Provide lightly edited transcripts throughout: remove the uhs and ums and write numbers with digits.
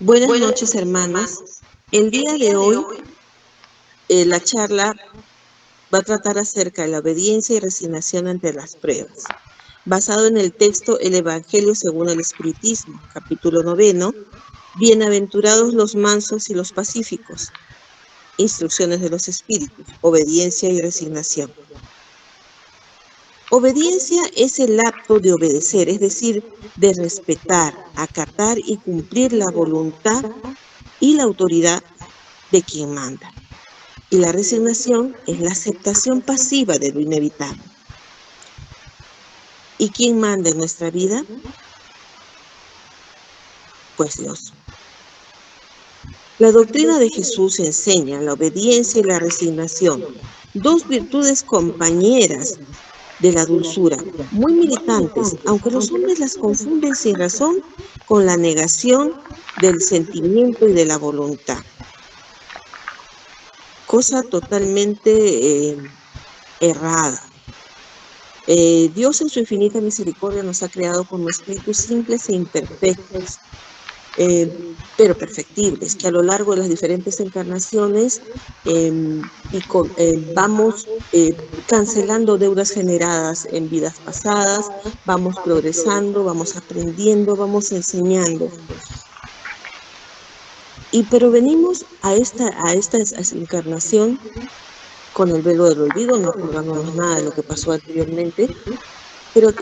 Buenas noches, hermanos. El día de hoy, la charla va a tratar acerca de la obediencia y resignación ante las pruebas, basado en el texto El Evangelio según el Espiritismo, capítulo 9, Bienaventurados los mansos y los pacíficos, instrucciones de los espíritus, obediencia y resignación. Obediencia es el acto de obedecer, es decir, de respetar, acatar y cumplir la voluntad y la autoridad de quien manda. Y la resignación es la aceptación pasiva de lo inevitable. ¿Y quién manda en nuestra vida? Pues Dios. La doctrina de Jesús enseña la obediencia y la resignación, dos virtudes compañeras de la dulzura, muy militantes, aunque los hombres las confunden sin razón con la negación del sentimiento y de la voluntad. Cosa totalmente errada. Dios en su infinita misericordia nos ha creado como espíritus simples e imperfectos, pero perfectibles, que a lo largo de las diferentes encarnaciones vamos cancelando deudas generadas en vidas pasadas, vamos progresando, vamos aprendiendo, vamos enseñando. Pero venimos a esta encarnación con el velo del olvido, no acordándonos nada de lo que pasó anteriormente,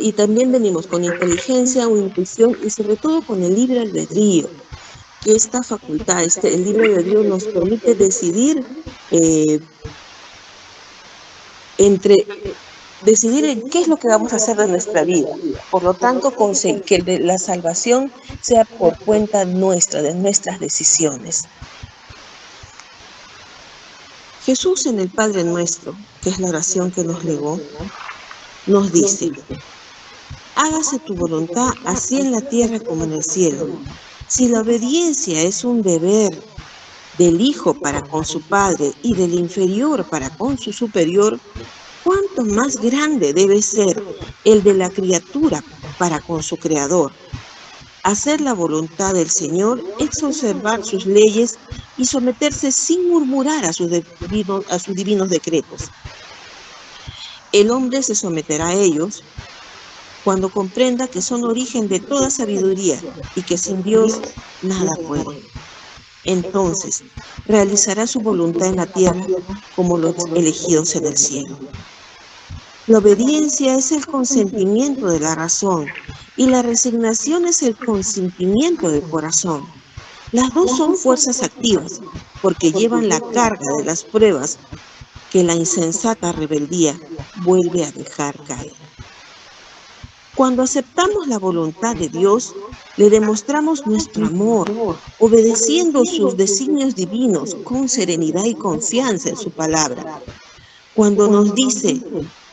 y también venimos con inteligencia o intuición y sobre todo con el libre albedrío, que esta facultad, el libre albedrío nos permite decidir decidir en qué es lo que vamos a hacer de nuestra vida. Por lo tanto, que la salvación sea por cuenta nuestra, de nuestras decisiones. Jesús en el Padre Nuestro, que es la oración que nos legó, nos dice: hágase tu voluntad así en la tierra como en el cielo. Si la obediencia es un deber del hijo para con su padre y del inferior para con su superior, ¿cuánto más grande debe ser el de la criatura para con su creador? Hacer la voluntad del Señor es observar sus leyes y someterse sin murmurar a sus divinos decretos. El hombre se someterá a ellos cuando comprenda que son origen de toda sabiduría y que sin Dios nada puede. Entonces realizará su voluntad en la tierra como los elegidos en el cielo. La obediencia es el consentimiento de la razón y la resignación es el consentimiento del corazón. Las dos son fuerzas activas porque llevan la carga de las pruebas que la insensata rebeldía vuelve a dejar caer. Cuando aceptamos la voluntad de Dios, le demostramos nuestro amor, obedeciendo sus designios divinos con serenidad y confianza en su palabra. Cuando nos dice: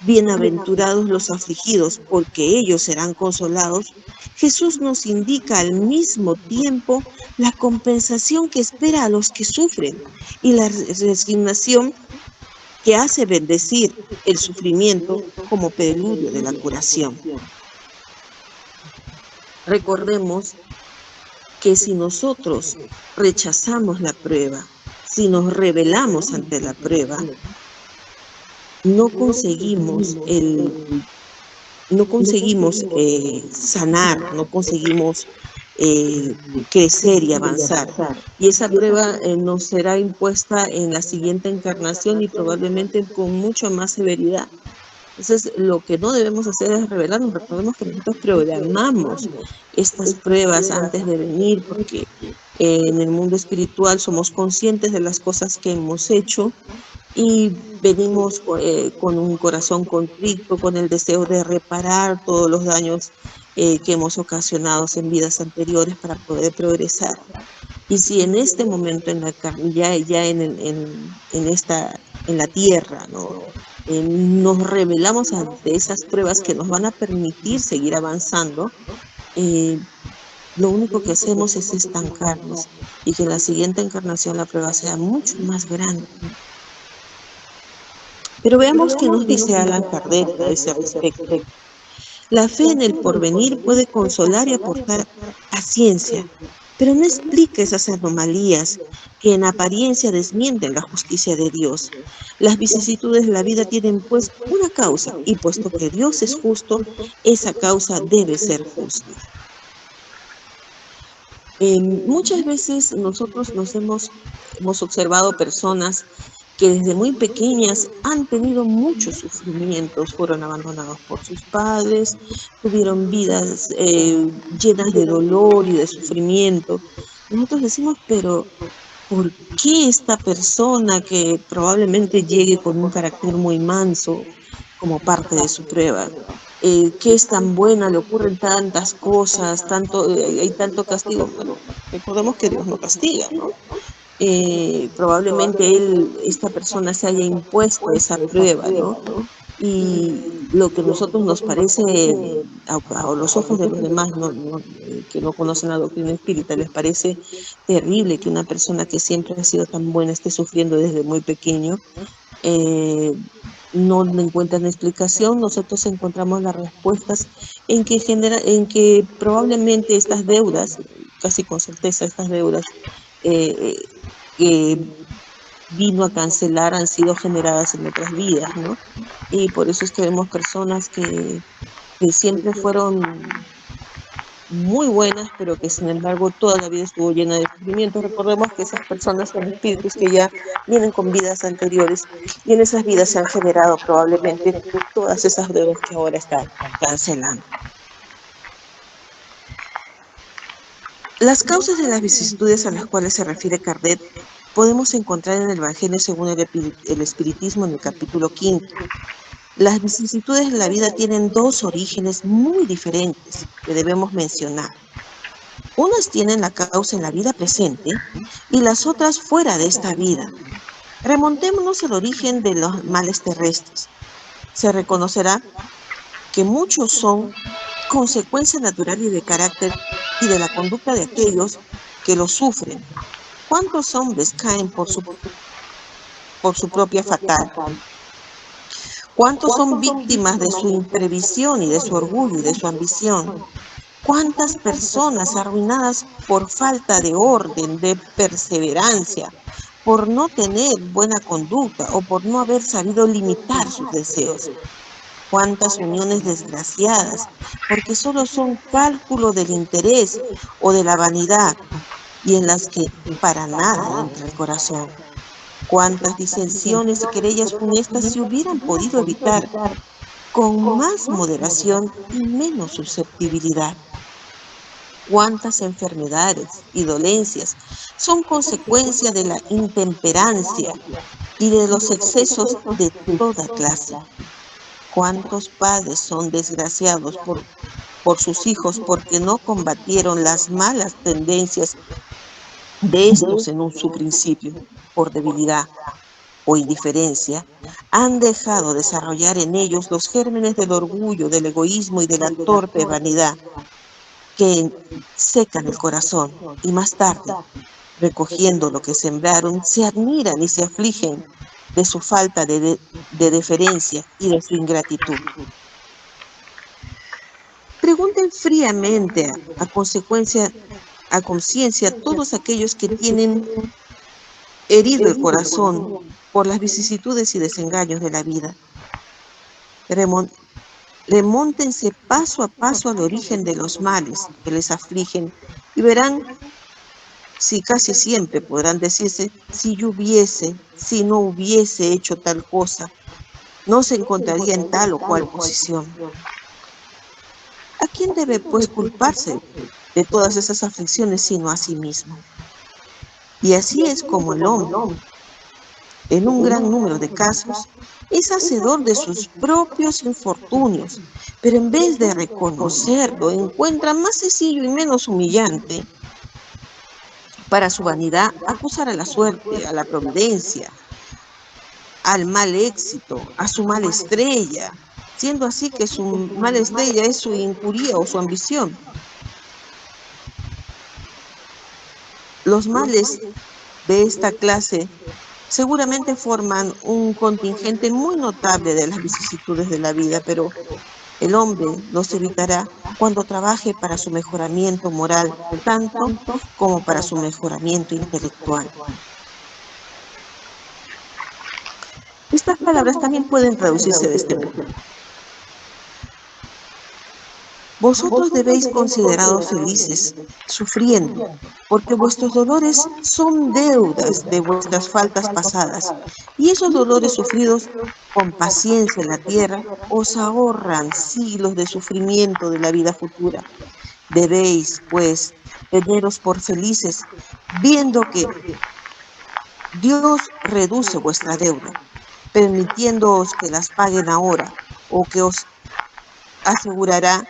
bienaventurados los afligidos, porque ellos serán consolados, Jesús nos indica al mismo tiempo la compensación que espera a los que sufren y la resignación que hace bendecir el sufrimiento como preludio de la curación. Recordemos que si nosotros rechazamos la prueba, si nos rebelamos ante la prueba, no conseguimos sanar, no conseguimos crecer y avanzar. Y esa prueba nos será impuesta en la siguiente encarnación y probablemente con mucho más severidad. Entonces, lo que no debemos hacer es rebelarnos. Recordemos que nosotros programamos estas pruebas antes de venir, porque en el mundo espiritual somos conscientes de las cosas que hemos hecho y venimos con un corazón contrito, con el deseo de reparar todos los daños que hemos ocasionado en vidas anteriores para poder progresar. Y si en este momento en la tierra, ¿no?, nos rebelamos ante esas pruebas que nos van a permitir seguir avanzando, lo único que hacemos es estancarnos y que en la siguiente encarnación la prueba sea mucho más grande. Pero veamos qué nos dice Allan Kardec a ese respecto. La fe en el porvenir puede consolar y aportar paciencia, pero no explica esas anomalías que en apariencia desmienten la justicia de Dios. Las vicisitudes de la vida tienen pues una causa, y puesto que Dios es justo, esa causa debe ser justa. Muchas veces nosotros hemos observado personas que desde muy pequeñas han tenido muchos sufrimientos, fueron abandonados por sus padres, tuvieron vidas llenas de dolor y de sufrimiento. Nosotros decimos, pero ¿por qué esta persona que probablemente llegue con un carácter muy manso como parte de su prueba? ¿Qué es tan buena? Le ocurren tantas cosas, hay tanto castigo. Bueno, recordemos que Dios no castiga, ¿no? Probablemente esta persona se haya impuesto esa prueba, ¿no? Y lo que a nosotros nos parece, a los ojos de los demás que no conocen la doctrina espírita, les parece terrible que una persona que siempre ha sido tan buena esté sufriendo desde muy pequeño. eh, no le encuentran explicación. Nosotros encontramos las respuestas en que probablemente estas deudas, casi con certeza estas deudas, eh, que vino a cancelar han sido generadas en otras vidas, ¿no? Y por eso es que vemos personas que siempre fueron muy buenas, pero que sin embargo toda la vida estuvo llena de sufrimiento. Recordemos que esas personas son espíritus que ya vienen con vidas anteriores y en esas vidas se han generado probablemente todas esas deudas que ahora están cancelando. Las causas de las vicisitudes a las cuales se refiere Kardec podemos encontrar en el Evangelio según el Espiritismo en el capítulo 5. Las vicisitudes de la vida tienen dos orígenes muy diferentes que debemos mencionar. Unas tienen la causa en la vida presente y las otras fuera de esta vida. Remontémonos al origen de los males terrestres. Se reconocerá que muchos son consecuencia natural y de carácter y de la conducta de aquellos que los sufren. ¿Cuántos hombres caen por su propia fatal? ¿Cuántos son víctimas de su imprevisión y de su orgullo y de su ambición? ¿Cuántas personas arruinadas por falta de orden, de perseverancia, por no tener buena conducta o por no haber sabido limitar sus deseos? ¿Cuántas uniones desgraciadas, porque solo son cálculo del interés o de la vanidad y en las que para nada entra el corazón? ¿Cuántas disensiones y querellas funestas se hubieran podido evitar con más moderación y menos susceptibilidad? ¿Cuántas enfermedades y dolencias son consecuencia de la intemperancia y de los excesos de toda clase? ¿Cuántos padres son desgraciados por sus hijos porque no combatieron las malas tendencias de estos en su principio, por debilidad o indiferencia, han dejado desarrollar en ellos los gérmenes del orgullo, del egoísmo y de la torpe vanidad que secan el corazón y más tarde, recogiendo lo que sembraron, se admiran y se afligen de su falta de deferencia y de su ingratitud? Pregunten fríamente a conciencia todos aquellos que tienen herido el corazón por las vicisitudes y desengaños de la vida. Remóntense paso a paso al origen de los males que les afligen y verán si casi siempre podrán decirse, si yo hubiese, si no hubiese hecho tal cosa, no se encontraría en tal o cual posición. ¿A quién debe pues culparse de todas esas aflicciones sino a sí mismo? Y así es como el hombre, en un gran número de casos, es hacedor de sus propios infortunios, pero en vez de reconocerlo, encuentra más sencillo y menos humillante para su vanidad acusar a la suerte, a la providencia, al mal éxito, a su mala estrella, siendo así que su mala estrella es su incuria o su ambición. Los males de esta clase seguramente forman un contingente muy notable de las vicisitudes de la vida, pero El hombre los evitará cuando trabaje para su mejoramiento moral, tanto como para su mejoramiento intelectual. Estas palabras también pueden traducirse de este modo. Vosotros debéis consideraros felices, sufriendo, porque vuestros dolores son deudas de vuestras faltas pasadas, y esos dolores sufridos con paciencia en la tierra os ahorran siglos de sufrimiento de la vida futura. Debéis, pues, teneros por felices, viendo que Dios reduce vuestra deuda, permitiéndoos que las paguen ahora, o que os asegurará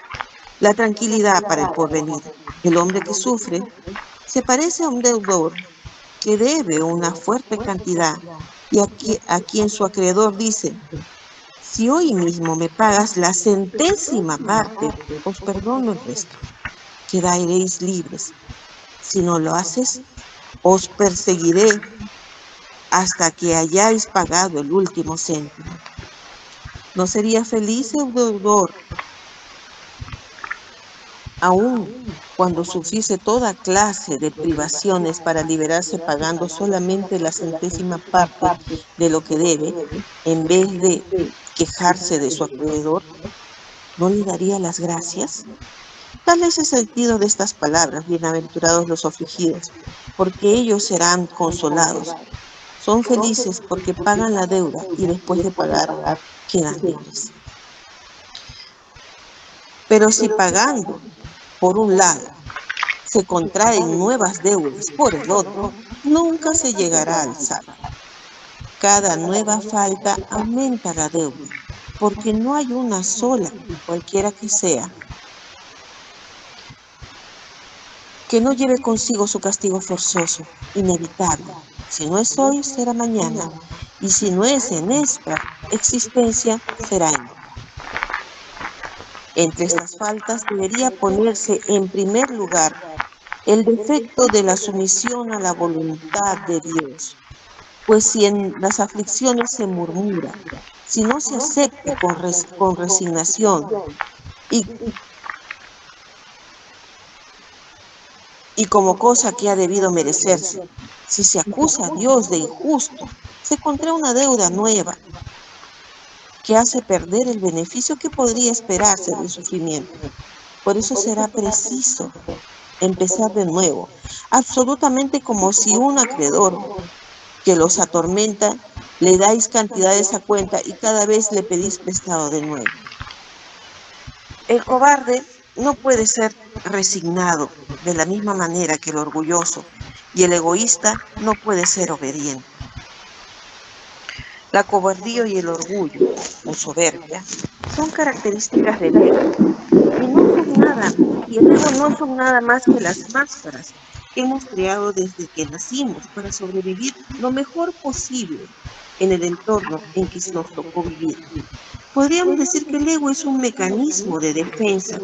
la tranquilidad para el porvenir. El hombre que sufre se parece a un deudor que debe una fuerte cantidad y a quien su acreedor dice: si hoy mismo me pagas la centésima parte, os perdono el resto. Quedaréis libres. Si no lo haces, os perseguiré hasta que hayáis pagado el último céntimo. ¿No sería feliz el deudor aun cuando sufriese toda clase de privaciones para liberarse pagando solamente la centésima parte de lo que debe, en vez de quejarse de su acreedor? ¿No le daría las gracias? Tal es el sentido de estas palabras: bienaventurados los afligidos, porque ellos serán consolados. Son felices porque pagan la deuda y después de pagar quedan libres. Pero si pagando por un lado se contraen nuevas deudas por el otro, nunca se llegará al saldo. Cada nueva falta aumenta la deuda, porque no hay una sola, cualquiera que sea, que no lleve consigo su castigo forzoso, inevitable. Si no es hoy, será mañana, y si no es en esta existencia, será en otra. Entre estas faltas debería ponerse en primer lugar el defecto de la sumisión a la voluntad de Dios, pues si en las aflicciones se murmura, si no se acepta con resignación y como cosa que ha debido merecerse, si se acusa a Dios de injusto, se contrae una deuda nueva que hace perder el beneficio que podría esperarse del sufrimiento. Por eso será preciso empezar de nuevo, absolutamente como si un acreedor que los atormenta le dais cantidades a cuenta y cada vez le pedís prestado de nuevo. El cobarde no puede ser resignado de la misma manera que el orgulloso, y el egoísta no puede ser obediente. La cobardía y el orgullo, o soberbia, son características del ego, y el ego no son nada más que las máscaras que hemos creado desde que nacimos para sobrevivir lo mejor posible en el entorno en que nos tocó vivir. Podríamos decir que el ego es un mecanismo de defensa,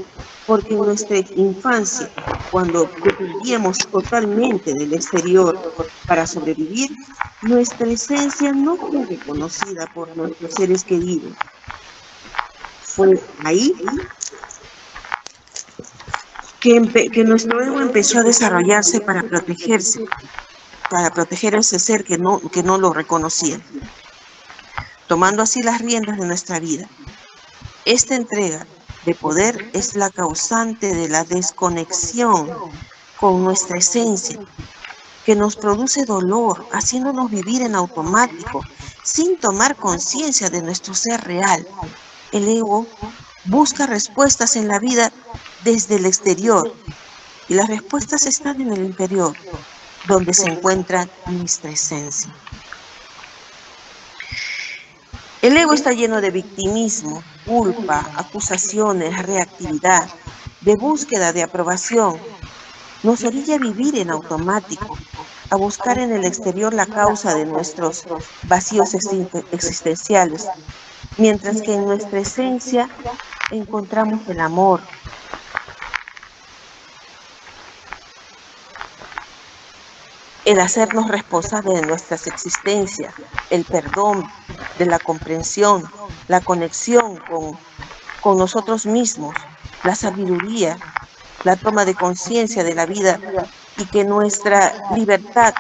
porque en nuestra infancia, cuando dependíamos totalmente del exterior para sobrevivir, nuestra esencia no fue reconocida por nuestros seres queridos. Fue ahí que nuestro ego empezó a desarrollarse para protegerse, para proteger a ese ser que no lo reconocía, tomando así las riendas de nuestra vida. Esta entrega de poder es la causante de la desconexión con nuestra esencia, que nos produce dolor, haciéndonos vivir en automático, sin tomar conciencia de nuestro ser real. El ego busca respuestas en la vida desde el exterior, y las respuestas están en el interior, donde se encuentra nuestra esencia. El ego está lleno de victimismo, culpa, acusaciones, reactividad, de búsqueda de aprobación. Nos orilla a vivir en automático, a buscar en el exterior la causa de nuestros vacíos existenciales, mientras que en nuestra esencia encontramos el amor, el hacernos responsables de nuestras existencias, el perdón, de la comprensión, la conexión con con nosotros mismos, la sabiduría, la toma de conciencia de la vida y que nuestra libertad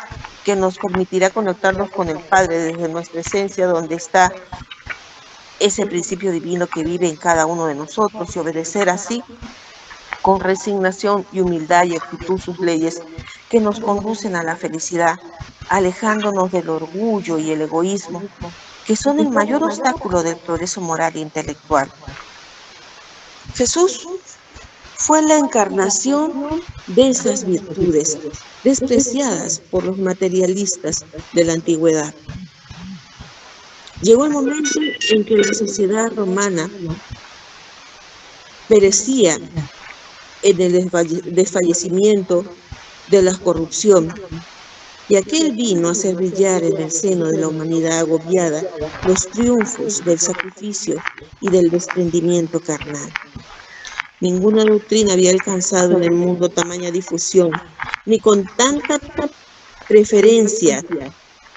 que nos permitirá conectarnos con el Padre desde nuestra esencia, donde está ese principio divino que vive en cada uno de nosotros y obedecer así con resignación y humildad y actitud sus leyes que nos conducen a la felicidad, alejándonos del orgullo y el egoísmo, que son el mayor obstáculo del progreso moral e intelectual. Jesús fue la encarnación de esas virtudes, despreciadas por los materialistas de la antigüedad. Llegó el momento en que la sociedad romana perecía en el desfallecimiento de la corrupción, y aquel vino a hacer brillar en el seno de la humanidad agobiada los triunfos del sacrificio y del desprendimiento carnal. Ninguna doctrina había alcanzado en el mundo tamaña difusión, ni con tanta preferencia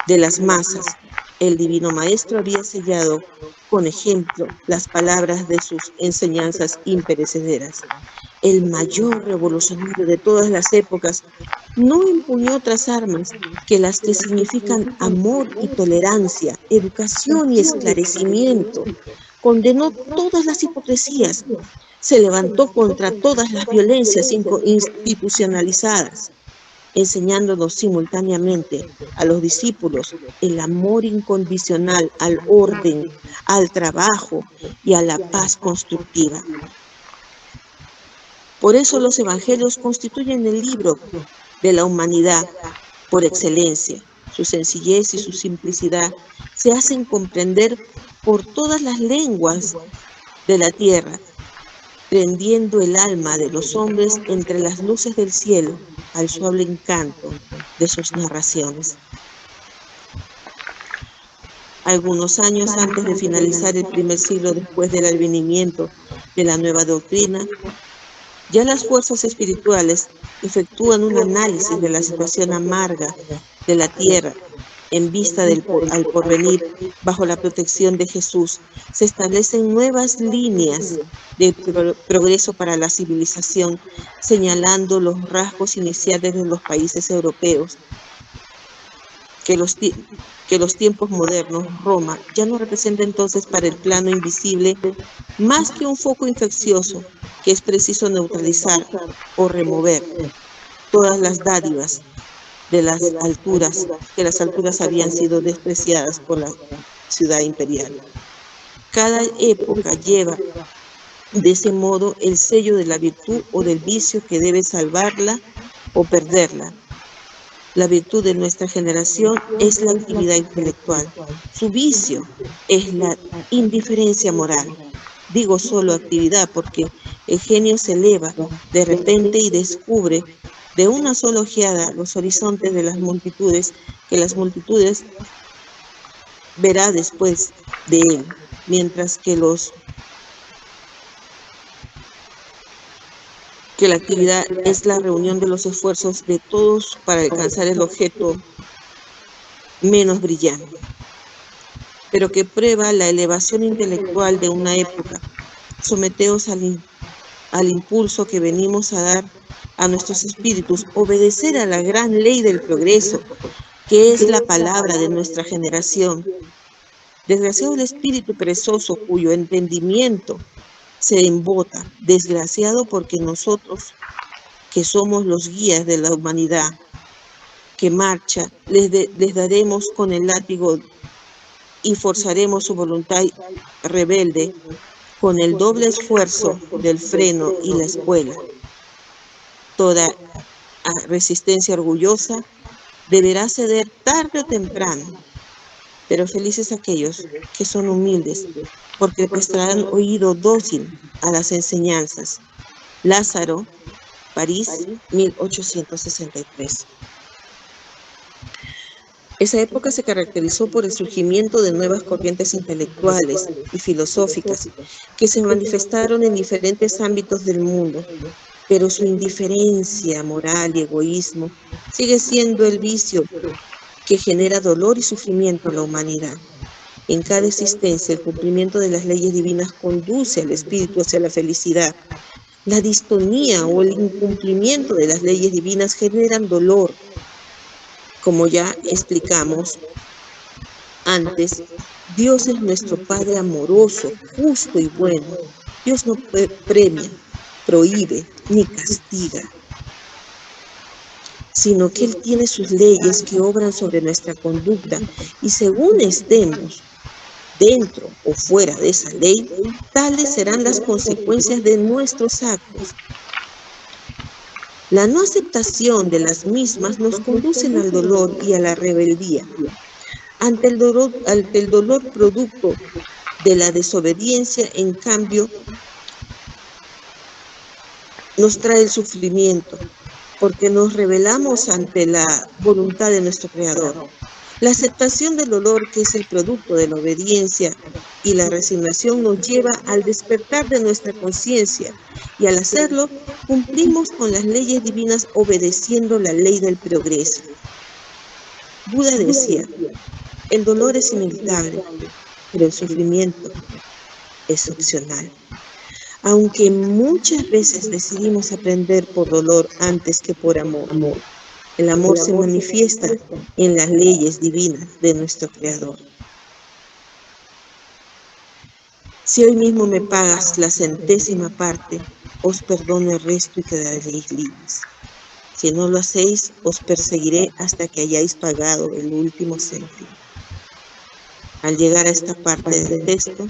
de las masas. El Divino Maestro había sellado con ejemplo las palabras de sus enseñanzas imperecederas. El mayor revolucionario de todas las épocas no empuñó otras armas que las que significan amor y tolerancia, educación y esclarecimiento. Condenó todas las hipocresías, se levantó contra todas las violencias institucionalizadas, enseñándonos simultáneamente a los discípulos el amor incondicional al orden, al trabajo y a la paz constructiva. Por eso los evangelios constituyen el libro de la humanidad por excelencia. Su sencillez y su simplicidad se hacen comprender por todas las lenguas de la tierra, prendiendo el alma de los hombres entre las luces del cielo al suave encanto de sus narraciones. Algunos años antes de finalizar el primer siglo después del advenimiento de la nueva doctrina, ya las fuerzas espirituales efectúan un análisis de la situación amarga de la tierra en vista al porvenir. Bajo la protección de Jesús se establecen nuevas líneas de progreso para la civilización, señalando los rasgos iniciales de los países europeos. Que los tiempos modernos, Roma, ya no representa entonces para el plano invisible más que un foco infeccioso que es preciso neutralizar o remover todas las dádivas de las alturas, que las alturas habían sido despreciadas por la ciudad imperial. Cada época lleva de ese modo el sello de la virtud o del vicio que debe salvarla o perderla. La virtud de nuestra generación es la actividad intelectual. Su vicio es la indiferencia moral. Digo solo actividad porque el genio se eleva de repente y descubre de una sola ojeada los horizontes de las multitudes, que las multitudes verá después de él, mientras que la actividad es la reunión de los esfuerzos de todos para alcanzar el objeto menos brillante, pero que prueba la elevación intelectual de una época. Someteos al impulso que venimos a dar a nuestros espíritus, obedecer a la gran ley del progreso, que es la palabra de nuestra generación. Desgraciado el espíritu perezoso cuyo entendimiento se embota, desgraciado porque nosotros, que somos los guías de la humanidad que marcha, les daremos con el látigo y forzaremos su voluntad rebelde con el doble esfuerzo del freno y la espuela. Toda resistencia orgullosa deberá ceder tarde o temprano, pero felices aquellos que son humildes, porque prestarán oído dócil a las enseñanzas. Lázaro, París, 1863. Esa época se caracterizó por el surgimiento de nuevas corrientes intelectuales y filosóficas que se manifestaron en diferentes ámbitos del mundo, pero su indiferencia moral y egoísmo sigue siendo el vicio que genera dolor y sufrimiento a la humanidad. En cada existencia, el cumplimiento de las leyes divinas conduce al espíritu hacia la felicidad. La distonía o el incumplimiento de las leyes divinas generan dolor. Como ya explicamos antes, Dios es nuestro Padre amoroso, justo y bueno. Dios no premia, prohíbe ni castiga, sino que Él tiene sus leyes que obran sobre nuestra conducta y según estemos dentro o fuera de esa ley, tales serán las consecuencias de nuestros actos. La no aceptación de las mismas nos conducen al dolor y a la rebeldía. Ante el dolor producto de la desobediencia, en cambio, nos trae el sufrimiento, porque nos rebelamos ante la voluntad de nuestro Creador. La aceptación del dolor, que es el producto de la obediencia, y la resignación nos lleva al despertar de nuestra conciencia, y al hacerlo, cumplimos con las leyes divinas obedeciendo la ley del progreso. Buda decía, el dolor es inevitable, pero el sufrimiento es opcional. Aunque muchas veces decidimos aprender por dolor antes que por amor, el amor se manifiesta en las leyes divinas de nuestro Creador. Si hoy mismo me pagas la 100ª parte, os perdono el resto y quedaréis libres. Si no lo hacéis, os perseguiré hasta que hayáis pagado el último céntimo. Al llegar a esta parte del texto,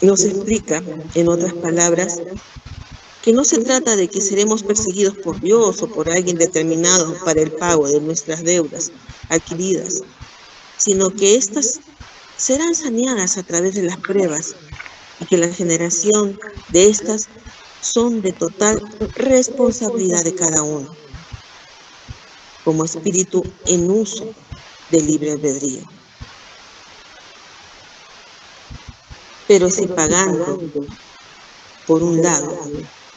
nos explica, en otras palabras, que no se trata de que seremos perseguidos por Dios o por alguien determinado para el pago de nuestras deudas adquiridas, sino que éstas serán saneadas a través de las pruebas y que la generación de estas son de total responsabilidad de cada uno, como espíritu en uso de libre albedrío. Pero si pagando, por un lado,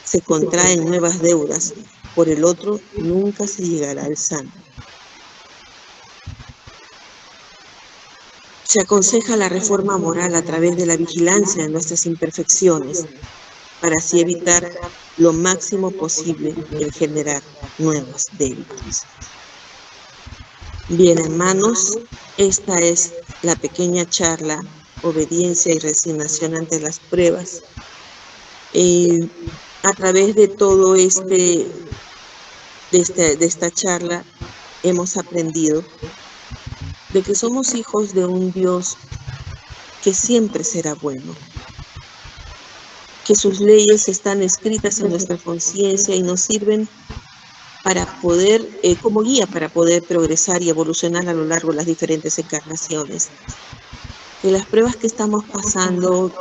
se contraen nuevas deudas, por el otro nunca se llegará al santo. Se aconseja la reforma moral a través de la vigilancia de nuestras imperfecciones, para así evitar lo máximo posible el generar nuevos débitos. Bien, hermanos, esta es la pequeña charla, obediencia y resignación ante las pruebas. A través de todo de esta charla hemos aprendido de que somos hijos de un Dios que siempre será bueno, que sus leyes están escritas en nuestra conciencia y nos sirven para poder, como guía para poder progresar y evolucionar a lo largo de las diferentes encarnaciones. Que las pruebas que estamos pasando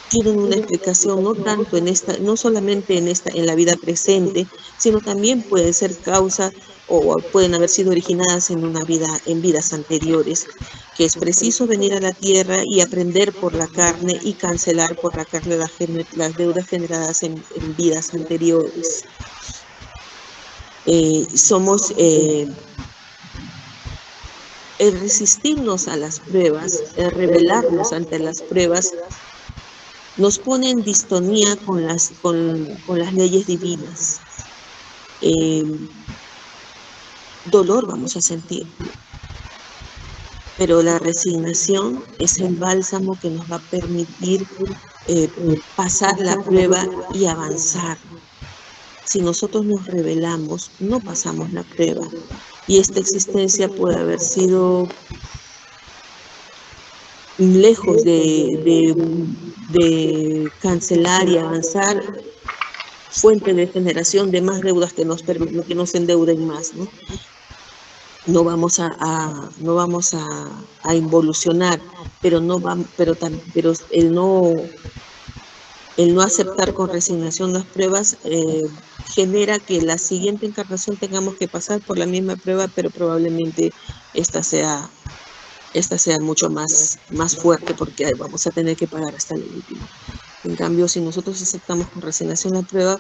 tienen una explicación no tanto no solamente en la vida presente, sino también pueden ser causa o pueden haber sido originadas en vidas anteriores, que es preciso venir a la tierra y aprender por la carne y cancelar por la carne las deudas generadas en vidas anteriores. El resistirnos a las pruebas, el rebelarnos ante las pruebas, nos pone en distonía con las leyes divinas. Dolor vamos a sentir, pero la resignación es el bálsamo que nos va a permitir pasar la prueba y avanzar. Si nosotros nos rebelamos, no pasamos la prueba. Y esta existencia puede haber sido lejos de cancelar y avanzar, fuente de generación de más deudas que nos endeuden más, ¿no? No vamos a involucionar, pero el no aceptar con resignación las pruebas genera que la siguiente encarnación tengamos que pasar por la misma prueba, pero probablemente esta sea mucho más fuerte, porque vamos a tener que pagar hasta el último. En cambio, si nosotros aceptamos con resignación la prueba,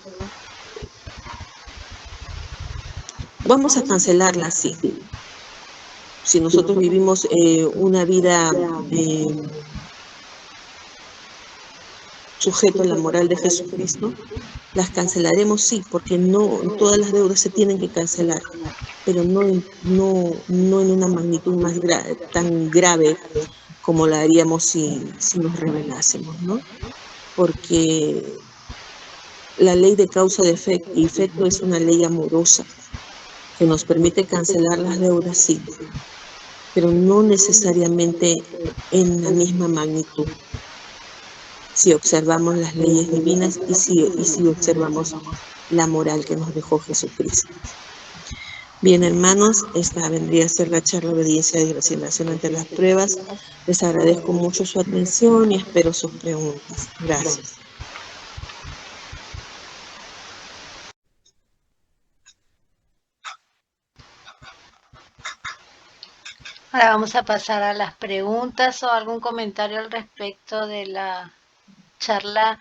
vamos a cancelarla así. Si nosotros vivimos una vida sujeto a la moral de Jesucristo, las cancelaremos sí, porque no todas las deudas se tienen que cancelar, pero no en una magnitud tan grave como la haríamos si nos rebelásemos, ¿no? Porque la ley de causa y efecto es una ley amorosa que nos permite cancelar las deudas, sí, pero no necesariamente en la misma magnitud, si observamos las leyes divinas y si observamos la moral que nos dejó Jesucristo. Bien, hermanos, esta vendría a ser la charla de obediencia y resignación ante las pruebas. Les agradezco mucho su atención y espero sus preguntas. Gracias. Ahora vamos a pasar a las preguntas o algún comentario al respecto de la charla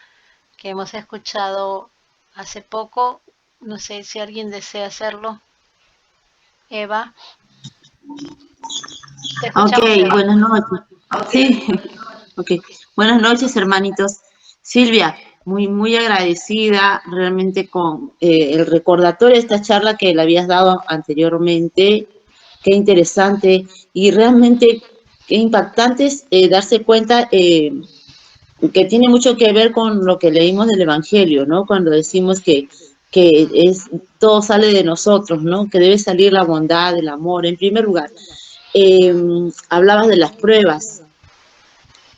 que hemos escuchado hace poco. No sé si alguien desea hacerlo. Eva. Ok, buenas noches. Sí, ok. Buenas noches, hermanitos. Silvia, muy agradecida realmente con el recordatorio de esta charla que le habías dado anteriormente. Qué interesante y realmente qué impactante es darse cuenta que tiene mucho que ver con lo que leímos del Evangelio, ¿no? Cuando decimos que todo sale de nosotros, ¿no? Que debe salir la bondad, el amor. En primer lugar, hablabas de las pruebas.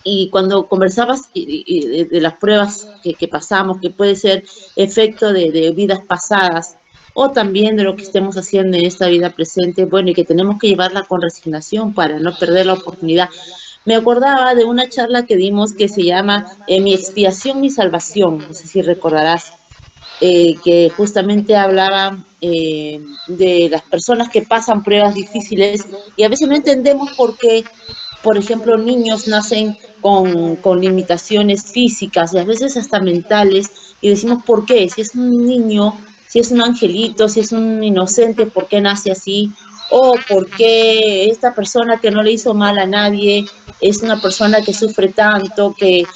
Y cuando conversabas de las pruebas que pasamos, que puede ser efecto de vidas pasadas, o también de lo que estemos haciendo en esta vida presente, bueno, y que tenemos que llevarla con resignación para no perder la oportunidad. Me acordaba de una charla que dimos que se llama Mi expiación, mi salvación, no sé si recordarás, que justamente hablaba de las personas que pasan pruebas difíciles y a veces no entendemos por qué, por ejemplo, niños nacen con limitaciones físicas y a veces hasta mentales y decimos por qué, si es un niño, si es un angelito, si es un inocente, ¿por qué nace así? O por qué esta persona que no le hizo mal a nadie es una persona que sufre tanto, que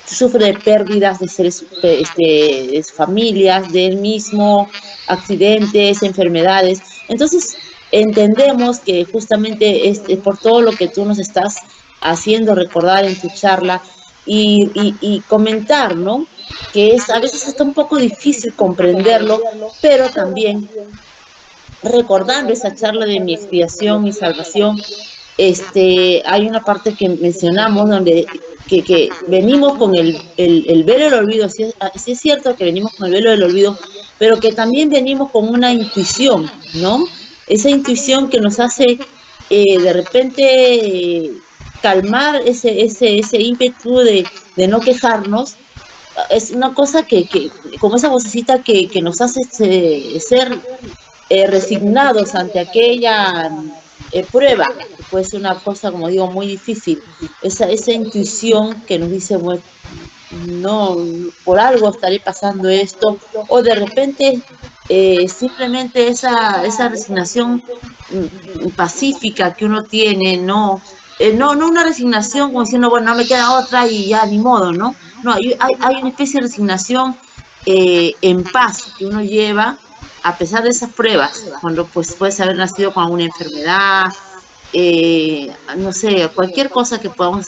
sufre de pérdidas de seres, de familias, de él mismo, accidentes, enfermedades. Entonces, entendemos que justamente por todo lo que tú nos estás haciendo recordar en tu charla y comentar, ¿no? Que a veces está un poco difícil comprenderlo, pero también recordando esa charla de mi expiación, mi salvación, hay una parte que mencionamos donde que venimos con el velo del olvido, sí es cierto que venimos con el velo del olvido, pero que también venimos con una intuición, ¿no? Esa intuición que nos hace de repente calmar ese ímpetu de no quejarnos. Es una cosa como esa vocecita que nos hace ser resignados ante aquella prueba, que puede ser una cosa, como digo, muy difícil, esa intuición que nos dice, bueno, no, por algo estaré pasando esto, o de repente simplemente esa resignación pacífica que uno tiene, no una resignación como diciendo, bueno, no me queda otra y ya ni modo, ¿no? No, hay una especie de resignación en paz que uno lleva a pesar de esas pruebas, cuando pues puedes haber nacido con alguna enfermedad, no sé, cualquier cosa que podamos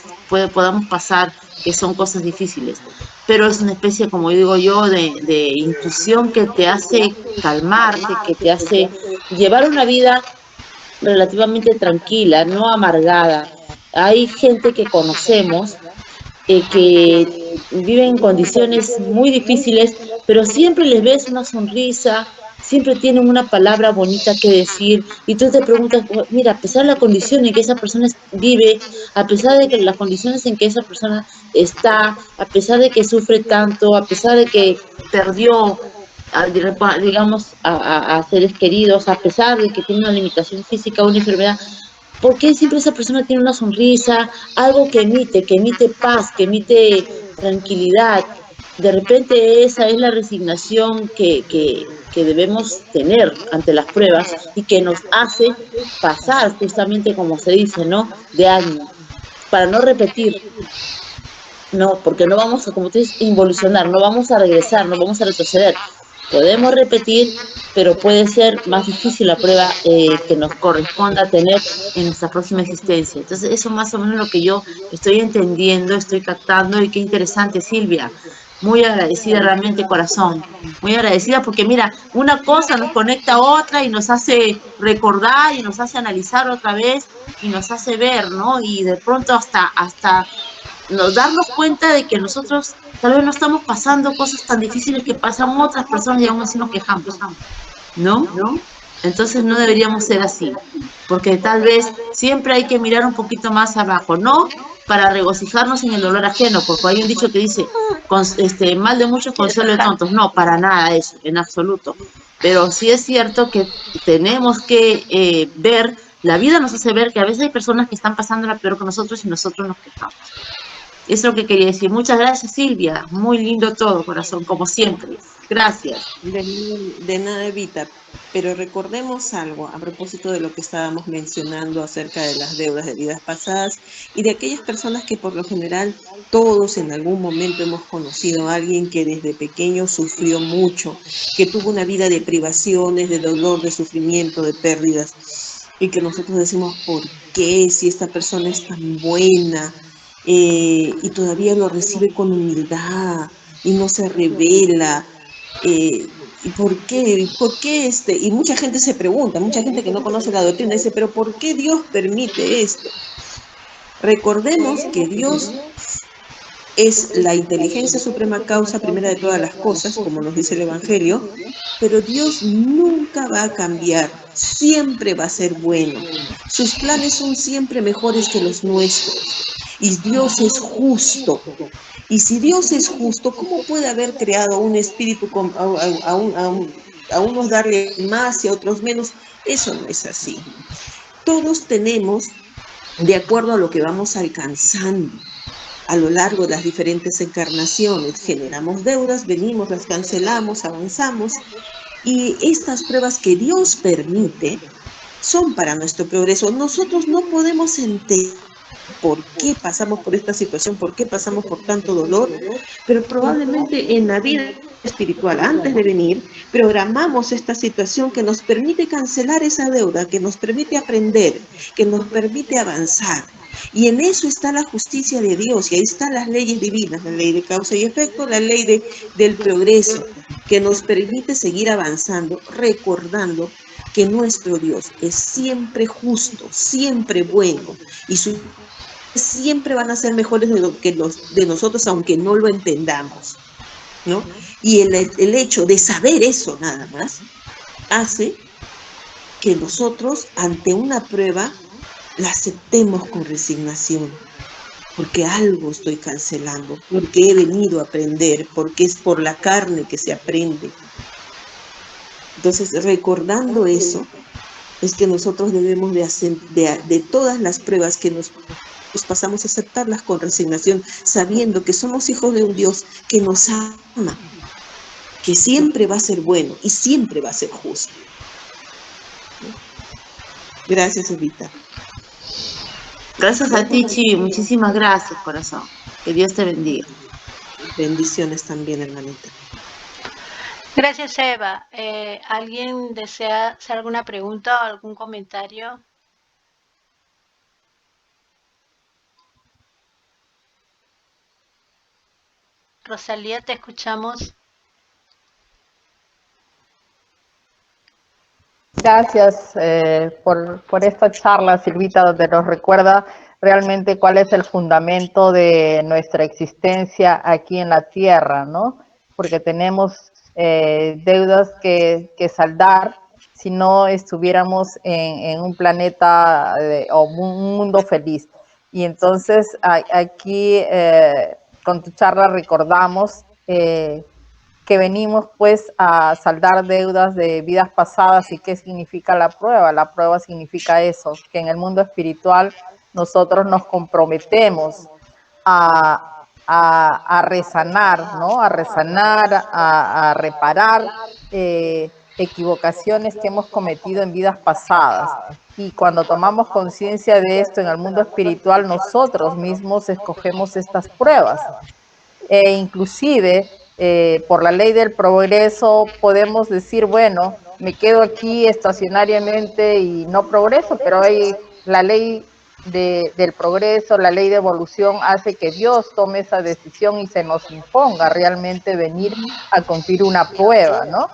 pasar, que son cosas difíciles, pero es una especie, como digo yo, de intuición que te hace calmarte, que te hace llevar una vida relativamente tranquila, no amargada. Hay gente que conocemos que viven en condiciones muy difíciles, pero siempre les ves una sonrisa, siempre tienen una palabra bonita que decir, y tú te preguntas, mira, a pesar de la condición en que esa persona vive, a pesar de que las condiciones en que esa persona está, a pesar de que sufre tanto, a pesar de que perdió digamos, a seres queridos, a pesar de que tiene una limitación física o una enfermedad, ¿por qué siempre esa persona tiene una sonrisa, algo que emite paz, que emite tranquilidad? De repente esa es la resignación que que debemos tener ante las pruebas y que nos hace pasar justamente, como se dice, ¿no?, de año, para no repetir. No, porque no vamos a, como tú dices, involucionar, no vamos a regresar, no vamos a retroceder. Podemos repetir, pero puede ser más difícil la prueba que nos corresponda tener en nuestra próxima existencia. Entonces, eso más o menos lo que yo estoy entendiendo, estoy captando, y qué interesante, Silvia. Muy agradecida realmente, corazón. Muy agradecida porque, mira, una cosa nos conecta a otra y nos hace recordar y nos hace analizar otra vez y nos hace ver, ¿no? Y de pronto hasta nos darnos cuenta de que nosotros tal vez no estamos pasando cosas tan difíciles que pasan otras personas y aún así nos quejamos, ¿no? Entonces no deberíamos ser así, porque tal vez siempre hay que mirar un poquito más abajo, no para regocijarnos en el dolor ajeno, porque hay un dicho que dice, mal de muchos, consuelo de tontos. No, para nada eso, en absoluto. Pero sí es cierto que tenemos que ver, la vida nos hace ver que a veces hay personas que están pasando la peor que nosotros y nosotros nos quejamos. Eso es lo que quería decir. Muchas gracias, Silvia. Muy lindo todo, corazón, como siempre. Gracias. De nada, Evita. Pero recordemos algo a propósito de lo que estábamos mencionando acerca de las deudas de vidas pasadas y de aquellas personas que por lo general todos en algún momento hemos conocido a alguien que desde pequeño sufrió mucho, que tuvo una vida de privaciones, de dolor, de sufrimiento, de pérdidas, y que nosotros decimos, ¿por qué? Si esta persona es tan buena, y todavía lo recibe con humildad y no se revela. ¿Y por qué? ¿Por qué este? Y mucha gente se pregunta, mucha gente que no conoce la doctrina dice, pero ¿por qué Dios permite esto? Recordemos que Dios es la inteligencia suprema causa primera de todas las cosas, como nos dice el Evangelio, pero Dios nunca va a cambiar, siempre va a ser bueno. Sus planes son siempre mejores que los nuestros. Y Dios es justo. Y si Dios es justo, ¿cómo puede haber creado un espíritu a unos darle más y a otros menos? Eso no es así. Todos tenemos, de acuerdo a lo que vamos alcanzando a lo largo de las diferentes encarnaciones, generamos deudas, venimos, las cancelamos, avanzamos, y estas pruebas que Dios permite son para nuestro progreso. Nosotros no podemos entender por qué pasamos por esta situación, por qué pasamos por tanto dolor, pero probablemente en la vida espiritual, antes de venir, programamos esta situación que nos permite cancelar esa deuda, que nos permite aprender, que nos permite avanzar. Y en eso está la justicia de Dios, y ahí están las leyes divinas, la ley de causa y efecto, la ley del progreso, que nos permite seguir avanzando, recordando que nuestro Dios es siempre justo, siempre bueno, y sus siempre van a ser mejores que los de nosotros, aunque no lo entendamos, ¿no? Y el hecho de saber eso nada más hace que nosotros ante una prueba la aceptemos con resignación, porque algo estoy cancelando, porque he venido a aprender, porque es por la carne que se aprende. Entonces, recordando eso, es que nosotros debemos de todas las pruebas que nos pasamos a aceptarlas con resignación, sabiendo que somos hijos de un Dios que nos ama, que siempre va a ser bueno y siempre va a ser justo. Gracias, Evita. Gracias a ti, Chi. Muchísimas gracias, corazón. Que Dios te bendiga. Bendiciones también, hermanita. Gracias, Eva. ¿Alguien desea hacer alguna pregunta o algún comentario? Rosalía, te escuchamos. Gracias por esta charla, Silvita, donde nos recuerda realmente cuál es el fundamento de nuestra existencia aquí en la Tierra, ¿no? Porque tenemos deudas que saldar si no estuviéramos en un planeta o un mundo feliz. Y entonces aquí con tu charla recordamos que venimos pues a saldar deudas de vidas pasadas. ¿Y qué significa la prueba? La prueba significa eso, que en el mundo espiritual nosotros nos comprometemos a resanar, ¿no? A resanar, a reparar equivocaciones que hemos cometido en vidas pasadas. Y cuando tomamos conciencia de esto en el mundo espiritual, nosotros mismos escogemos estas pruebas. E inclusive, por la ley del progreso, podemos decir, bueno, me quedo aquí estacionariamente y no progreso, pero hay la ley del progreso, la ley de evolución hace que Dios tome esa decisión y se nos imponga realmente venir a cumplir una prueba, ¿no?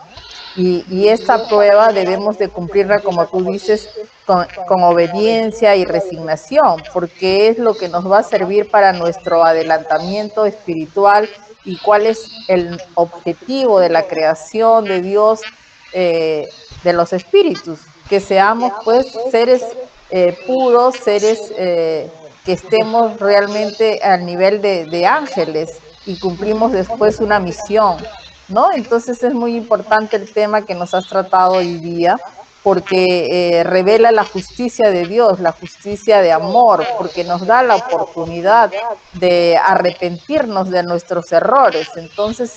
Y esta prueba debemos de cumplirla, como tú dices, con obediencia y resignación, porque es lo que nos va a servir para nuestro adelantamiento espiritual y cuál es el objetivo de la creación de Dios, de los espíritus, que seamos pues seres puros, seres que estemos realmente al nivel de ángeles y cumplimos después una misión, ¿no? Entonces es muy importante el tema que nos has tratado hoy día, porque revela la justicia de Dios, la justicia de amor, porque nos da la oportunidad de arrepentirnos de nuestros errores. Entonces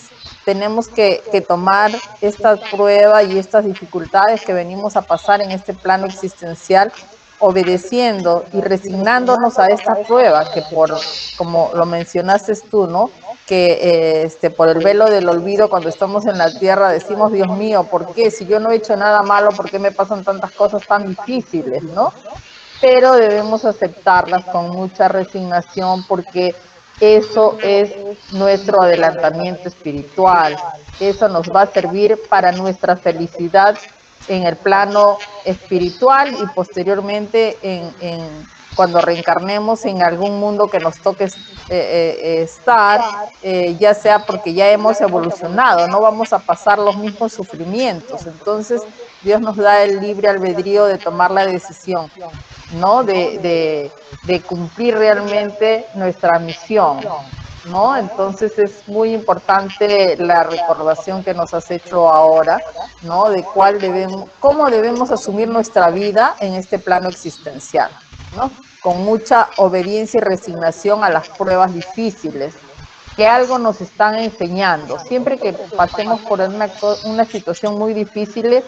tenemos que tomar esta prueba y estas dificultades que venimos a pasar en este plano existencial, obedeciendo y resignándonos a esta prueba que, por como lo mencionaste tú, ¿no?, que por el velo del olvido, cuando estamos en la tierra decimos, Dios mío, ¿por qué? Si yo no he hecho nada malo, ¿por qué me pasan tantas cosas tan difíciles, no? Pero debemos aceptarlas con mucha resignación, porque eso es nuestro adelantamiento espiritual. Eso nos va a servir para nuestra felicidad en el plano espiritual y posteriormente cuando reencarnemos en algún mundo que nos toque estar, ya sea porque ya hemos evolucionado, no vamos a pasar los mismos sufrimientos. Entonces Dios nos da el libre albedrío de tomar la decisión, ¿no?, de cumplir realmente nuestra misión, ¿no? Entonces es muy importante la recordación que nos has hecho ahora, ¿no?, de cómo debemos asumir nuestra vida en este plano existencial, ¿no?, con mucha obediencia y resignación a las pruebas difíciles, que algo nos están enseñando. Siempre que pasemos por una situación muy difícil,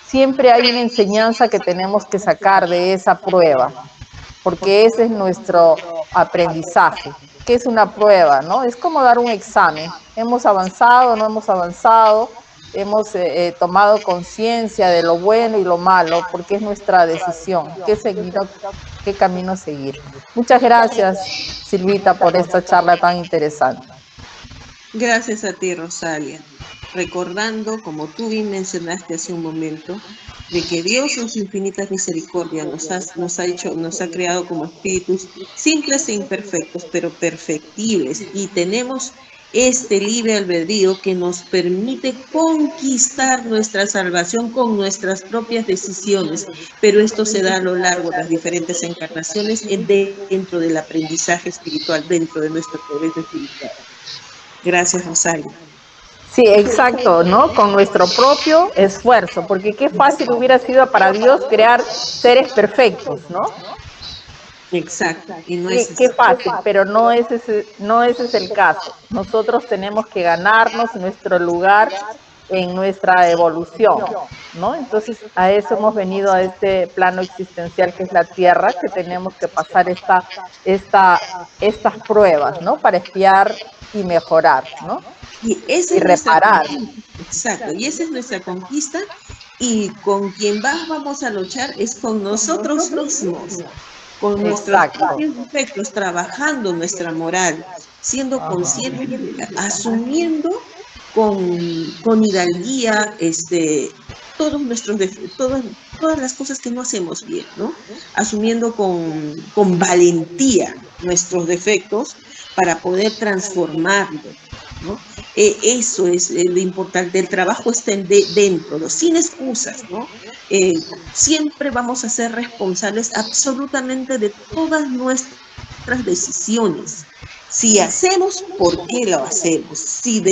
siempre hay una enseñanza que tenemos que sacar de esa prueba, porque ese es nuestro aprendizaje. ¿Qué es una prueba, no? Es como dar un examen. ¿Hemos avanzado o no hemos avanzado? Hemos tomado conciencia de lo bueno y lo malo, porque es nuestra decisión. ¿Qué camino seguir? Muchas gracias, Silvita, por esta charla tan interesante. Gracias a ti, Rosalia. Recordando, como tú bien mencionaste hace un momento, de que Dios en su infinita misericordia nos ha creado como espíritus simples e imperfectos, pero perfectibles, y tenemos este libre albedrío que nos permite conquistar nuestra salvación con nuestras propias decisiones, pero esto se da a lo largo de las diferentes encarnaciones dentro del aprendizaje espiritual, dentro de nuestro progreso espiritual. Gracias, Rosario. Sí, exacto, ¿no? Con nuestro propio esfuerzo, porque qué fácil hubiera sido para Dios crear seres perfectos, ¿no? Exacto. Y no qué fácil, pero no ese es el caso. Nosotros tenemos que ganarnos nuestro lugar en nuestra evolución, ¿no? Entonces, a eso hemos venido, a este plano existencial que es la Tierra, que tenemos que pasar estas pruebas, ¿no?, para espiar y mejorar, ¿no? Y reparar. Exacto, y esa es nuestra conquista, y con quien vamos a luchar es con nosotros mismos, con nuestros propios defectos, trabajando nuestra moral, siendo conscientes, asumiendo con hidalguía todos nuestros defectos, todas las cosas que no hacemos bien, ¿no? Asumiendo con valentía nuestros defectos para poder transformarlos, ¿no? Eso es lo importante. El trabajo está dentro, sin excusas, ¿no? Siempre vamos a ser responsables absolutamente de todas nuestras decisiones. Si hacemos, ¿por qué lo hacemos? Si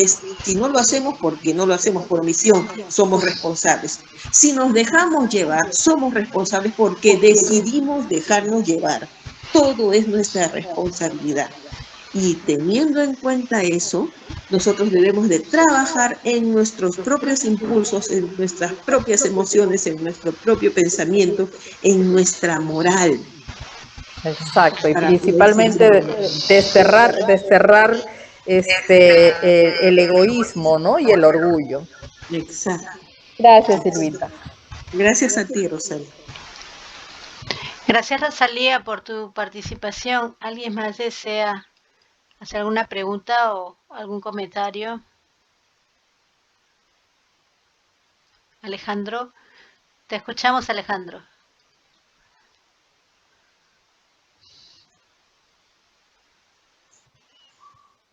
no lo hacemos, porque no lo hacemos por omisión, somos responsables. Si nos dejamos llevar, somos responsables porque decidimos dejarnos llevar. Todo es nuestra responsabilidad. Y teniendo en cuenta eso, Nosotros debemos de trabajar en nuestros propios impulsos, en nuestras propias emociones, en nuestro propio pensamiento, en nuestra moral. Exacto, y Para poder principalmente seguir adelante. desterrar el egoísmo, ¿no? Y el orgullo. Exacto. Gracias, Silvita. Gracias a ti, Rosario. Gracias, Rosalía, por tu participación. ¿Alguien más desea hacer alguna pregunta o algún comentario? Alejandro, te escuchamos, Alejandro.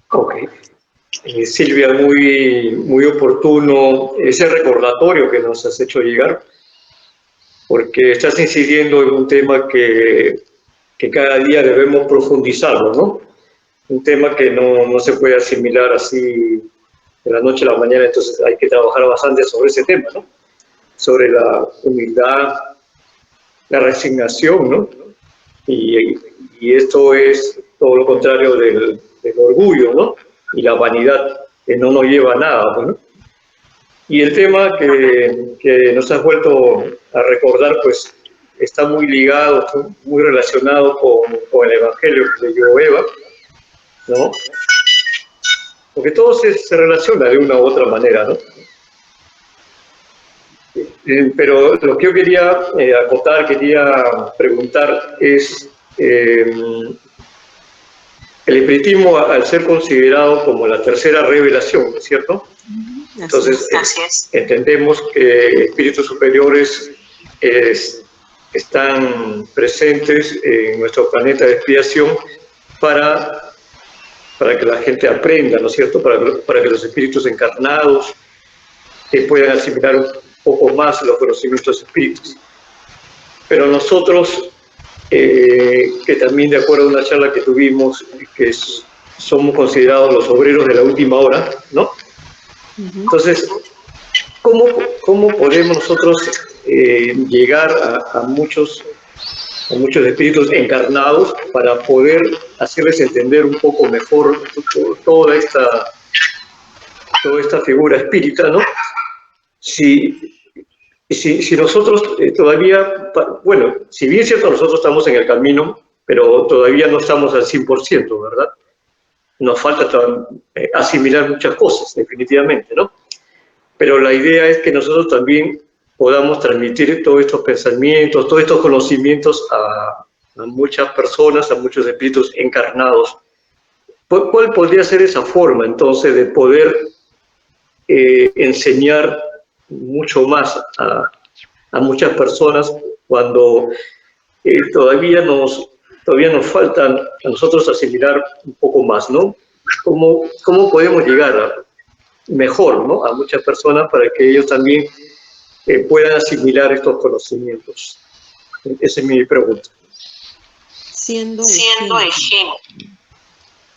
Ok. Silvia, muy oportuno ese recordatorio que nos has hecho llegar, porque estás incidiendo en un tema que cada día debemos profundizarlo, ¿no? Un tema que no se puede asimilar así de la noche a la mañana, entonces hay que trabajar bastante sobre ese tema, ¿no? Sobre la humildad, la resignación, ¿no? Y esto es todo lo contrario del orgullo, ¿no? Y la vanidad, que no nos lleva a nada, ¿no? Y el tema que nos has vuelto a recordar, pues está muy ligado, muy relacionado con el Evangelio que leyó Eva, ¿no? Porque todo se relaciona de una u otra manera, ¿no? Pero lo que yo quería acotar, quería preguntar es, el espiritismo, al ser considerado como la tercera revelación, ¿no es cierto? Entonces, entendemos que espíritus superiores están presentes en nuestro planeta de expiación para que la gente aprenda, ¿no es cierto? Para que los espíritus encarnados puedan asimilar un poco más los conocimientos espíritus. Pero nosotros, que también de acuerdo a una charla que tuvimos, que somos considerados los obreros de la última hora, ¿no? Entonces, ¿cómo podemos nosotros llegar a muchos espíritus encarnados para poder hacerles entender un poco mejor toda esta figura espírita, ¿no? Si nosotros todavía, bueno, si bien es cierto, nosotros estamos en el camino, pero todavía no estamos al 100%, ¿verdad? Nos falta asimilar muchas cosas, definitivamente, ¿no? Pero la idea es que nosotros también podamos transmitir todos estos pensamientos, todos estos conocimientos a muchas personas, a muchos espíritus encarnados. ¿Cuál podría ser esa forma, entonces, de poder enseñar mucho más a muchas personas cuando todavía nos faltan a nosotros asimilar un poco más, ¿no? ¿Cómo podemos llegar mejor, ¿no? A muchas personas para que ellos también puedan asimilar estos conocimientos? Esa es mi pregunta. Siendo ejemplo,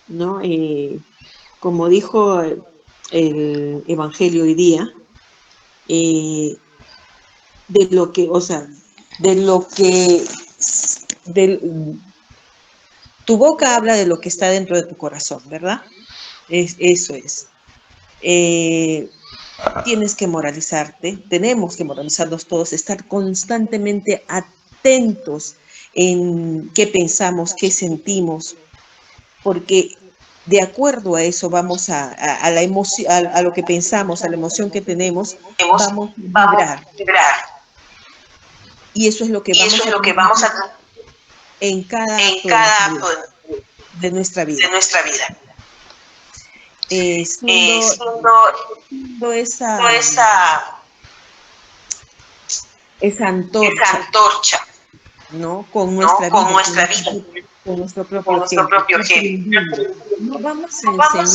¿no? Como dijo el Evangelio hoy día, tu boca habla de lo que está dentro de tu corazón, ¿verdad? Eso es. Tienes que moralizarte, tenemos que moralizarnos todos, estar constantemente atentos en qué pensamos, qué sentimos, porque de acuerdo a eso vamos a la emoción, a lo que pensamos, a la emoción que tenemos, vamos a vibrar. Y eso es lo que vamos a en cada acto de nuestra vida. Siendo esa antorcha, ¿no? Con nuestra vida, con nuestro propio ejemplo. No vamos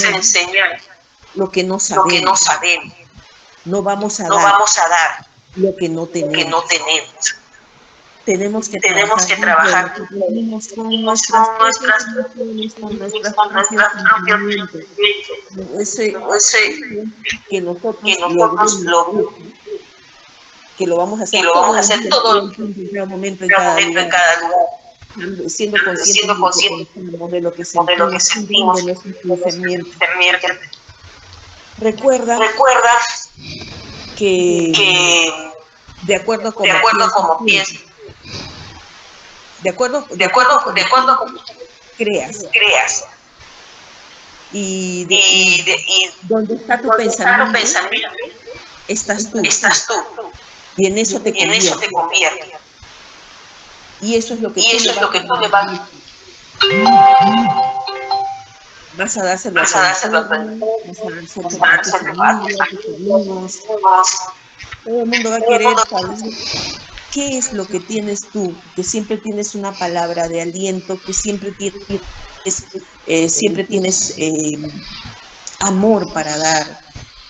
a enseñar lo que no sabemos. No vamos a dar lo que no tenemos. Tenemos que trabajar con nuestras propias que nosotros que lo vamos a hacer todo en cada momento, en cada lugar, siendo conscientes de lo que sentimos, de nuestros pensamientos. Recuerda que de acuerdo a cómo piensas, de acuerdo a cómo creas, y donde está tu pensamiento, estás tú, y en eso te conviertes. Y eso es lo que tú le vas a dárselo a tu entorno, vas a dárselo a tu familia, a tus amigos. Todo el mundo va a querer saber qué es lo que tienes tú, que siempre tienes una palabra de aliento, que siempre tienes amor para dar,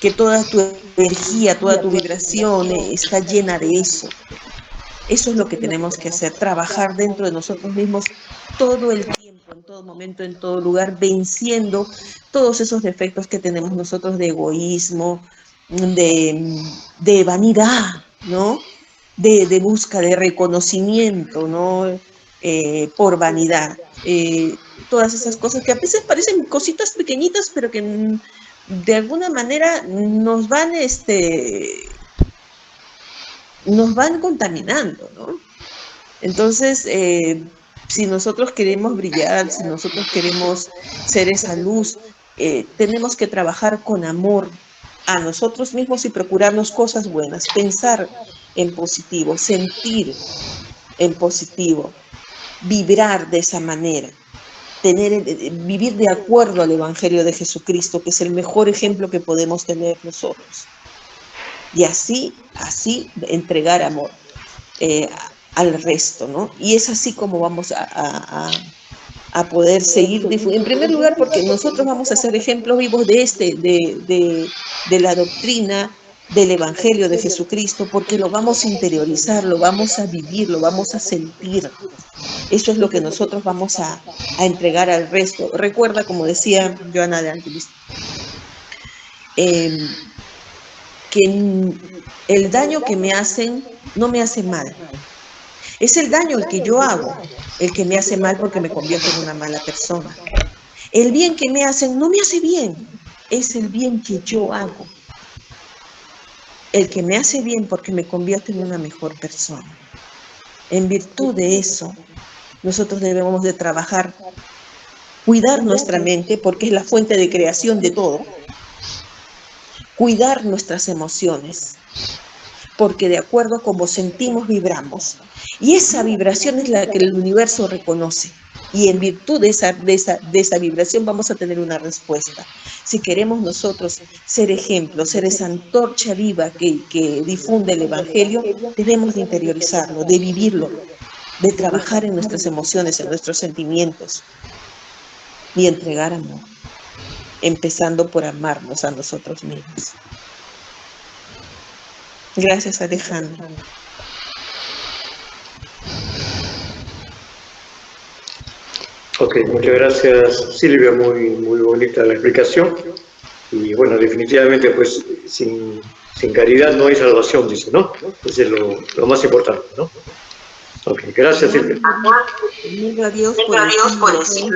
que toda tu energía, toda tu vibración está llena de eso. Eso es lo que tenemos que hacer, trabajar dentro de nosotros mismos todo el tiempo, en todo momento, en todo lugar, venciendo todos esos defectos que tenemos nosotros de egoísmo, de vanidad, ¿no? De busca de reconocimiento, ¿no? Por vanidad. Todas esas cosas que a veces parecen cositas pequeñitas, pero que de alguna manera nos van contaminando, ¿no? Entonces, si nosotros queremos brillar, si nosotros queremos ser esa luz, tenemos que trabajar con amor a nosotros mismos y procurarnos cosas buenas, pensar en positivo, sentir en positivo, vibrar de esa manera, vivir de acuerdo al Evangelio de Jesucristo, que es el mejor ejemplo que podemos tener nosotros. Y así entregar amor al resto, ¿no? Y es así como vamos a poder seguir difundiendo. En primer lugar, porque nosotros vamos a ser ejemplos vivos de la doctrina del Evangelio de Jesucristo, porque lo vamos a interiorizar, lo vamos a vivir, lo vamos a sentir. Eso es lo que nosotros vamos a entregar al resto. Recuerda, como decía Joana de Angelis, que el daño que me hacen no me hace mal. Es el daño el que yo hago, el que me hace mal porque me convierto en una mala persona. El bien que me hacen no me hace bien, es el bien que yo hago. El que me hace bien porque me convierte en una mejor persona. En virtud de eso, nosotros debemos de trabajar, cuidar nuestra mente porque es la fuente de creación de todo. Cuidar nuestras emociones, porque de acuerdo a cómo sentimos, vibramos. Y esa vibración es la que el universo reconoce. Y en virtud de esa vibración vamos a tener una respuesta. Si queremos nosotros ser ejemplos, ser esa antorcha viva que difunde el Evangelio, debemos de interiorizarlo, de vivirlo, de trabajar en nuestras emociones, en nuestros sentimientos y entregar amor, empezando por amarnos a nosotros mismos. Gracias, Alejandro. Ok, muchas gracias, Silvia, muy bonita la explicación. Y bueno, definitivamente, pues, sin caridad no hay salvación, dice, ¿no? Ese es lo más importante, ¿no? Ok, gracias, Silvia. Bendiga a Dios por eso.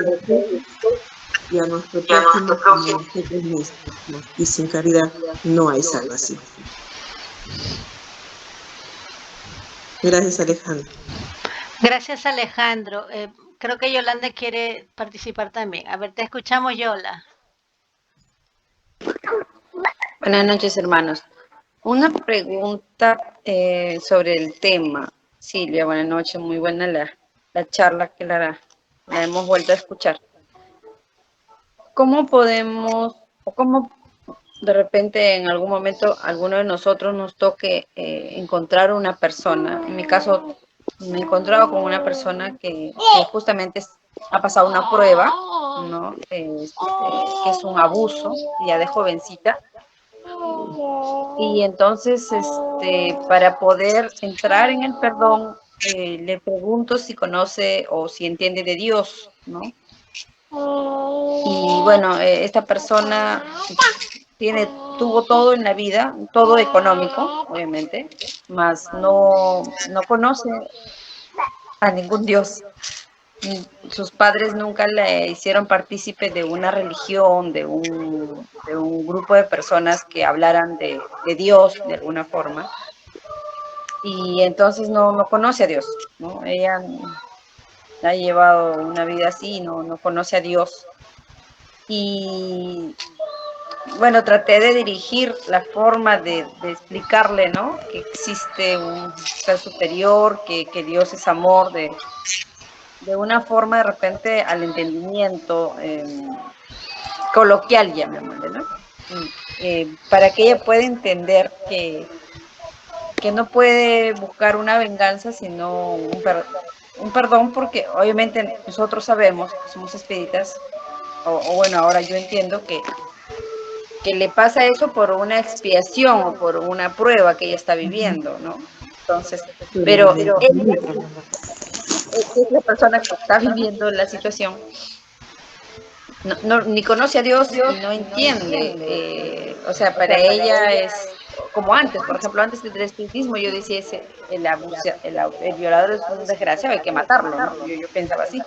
Y a nuestro prójimo como nosotros mismos. Y sin caridad no hay salvación. Gracias, Alejandro. Gracias, Alejandro. Creo que Yolanda quiere participar también. A ver, te escuchamos, Yola. Buenas noches, hermanos. Una pregunta sobre el tema. Silvia, buenas noches. Muy buena la charla que la hemos vuelto a escuchar. ¿Cómo podemos, o cómo de repente en algún momento alguno de nosotros nos toque encontrar una persona? En mi caso, me he encontrado con una persona que justamente ha pasado una prueba, ¿no? Que es un abuso, ya de jovencita. Y entonces, para poder entrar en el perdón, le pregunto si conoce o si entiende de Dios, ¿no? Y bueno, esta persona tuvo todo en la vida, todo económico, obviamente, mas no conoce a ningún Dios. sus padres nunca le hicieron partícipe de una religión, de un grupo de personas que hablaran de Dios de alguna forma. Y entonces no conoce a Dios, ¿no? Ella ha llevado una vida así, no conoce a Dios. Y bueno, traté de dirigir la forma de explicarle, ¿no? Que existe un ser superior, que Dios es amor, de una forma de repente al entendimiento coloquial, llamémosle, ¿no? Para que ella pueda entender que no puede buscar una venganza, sino un perdón, porque obviamente nosotros sabemos que somos espíritas, o bueno, ahora yo entiendo que le pasa eso por una expiación o por una prueba que ella está viviendo, ¿no? Entonces, pero ella es la persona que está viviendo la situación, ni conoce a Dios y no entiende, o sea, para ella es como antes, por ejemplo, antes del espiritismo yo decía, el violador es un desgraciado, hay que matarlo, ¿no? Yo pensaba así.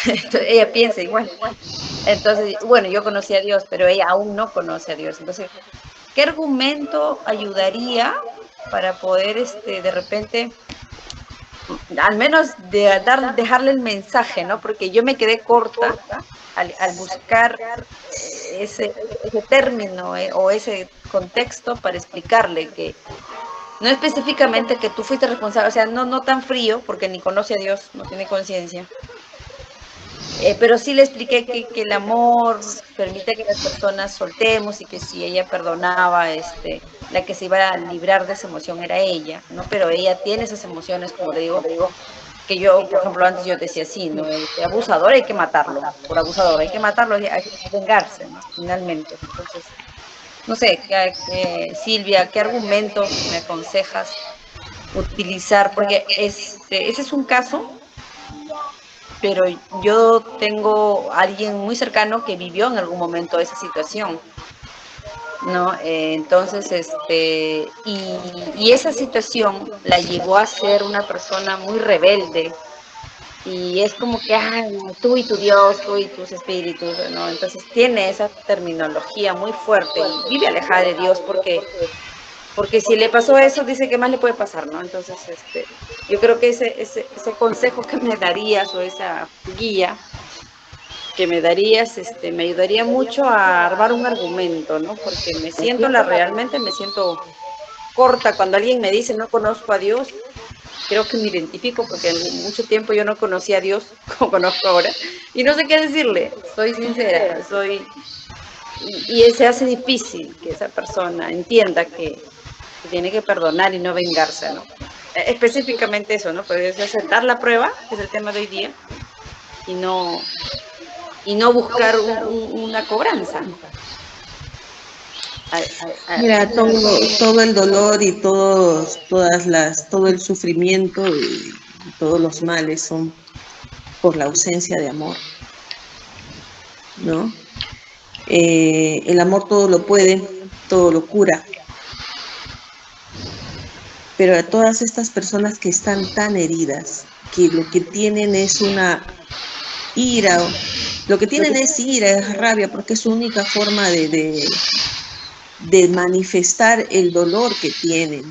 Entonces, ella piensa igual. Entonces, bueno, yo conocí a Dios, pero ella aún no conoce a Dios. Entonces, ¿qué argumento ayudaría para poder, de repente, al menos dejarle el mensaje, ¿no? Porque yo me quedé corta al buscar ese término o ese contexto para explicarle que no específicamente que tú fuiste responsable, o sea, no tan frío, porque ni conoce a Dios, no tiene conciencia. Pero sí le expliqué que el amor permite que las personas soltemos y que si ella perdonaba, la que se iba a librar de esa emoción era ella, ¿no? Pero ella tiene esas emociones, como le digo, que yo, por ejemplo, antes yo decía así, ¿no? Abusador hay que matarlo, por abusador hay que matarlo, hay que vengarse, ¿no? Finalmente. Entonces, no sé, Silvia, ¿qué argumentos me aconsejas utilizar? Porque ese es un caso, pero yo tengo a alguien muy cercano que vivió en algún momento esa situación, ¿no? Entonces, y esa situación la llevó a ser una persona muy rebelde, y es como que, tú y tu Dios, tú y tus espíritus, ¿no? Entonces tiene esa terminología muy fuerte y vive alejada de Dios porque si le pasó eso, dice que más le puede pasar, ¿no? Entonces, yo creo que ese consejo que me darías o esa guía que me darías, me ayudaría mucho a armar un argumento, ¿no? Porque realmente me siento corta cuando alguien me dice no conozco a Dios. Creo que me identifico porque en mucho tiempo yo no conocía a Dios como conozco ahora y no sé qué decirle, soy sincera, y se hace difícil que esa persona entienda que tiene que perdonar y no vengarse, ¿no? Específicamente eso, ¿no? Pues aceptar la prueba, que es el tema de hoy día, y no buscar una cobranza. Mira, todo el dolor y todo el sufrimiento y todos los males son por la ausencia de amor, ¿no? El amor todo lo puede, todo lo cura. Pero a todas estas personas que están tan heridas, que lo que tienen es una ira, es rabia, porque es su única forma de manifestar el dolor que tienen,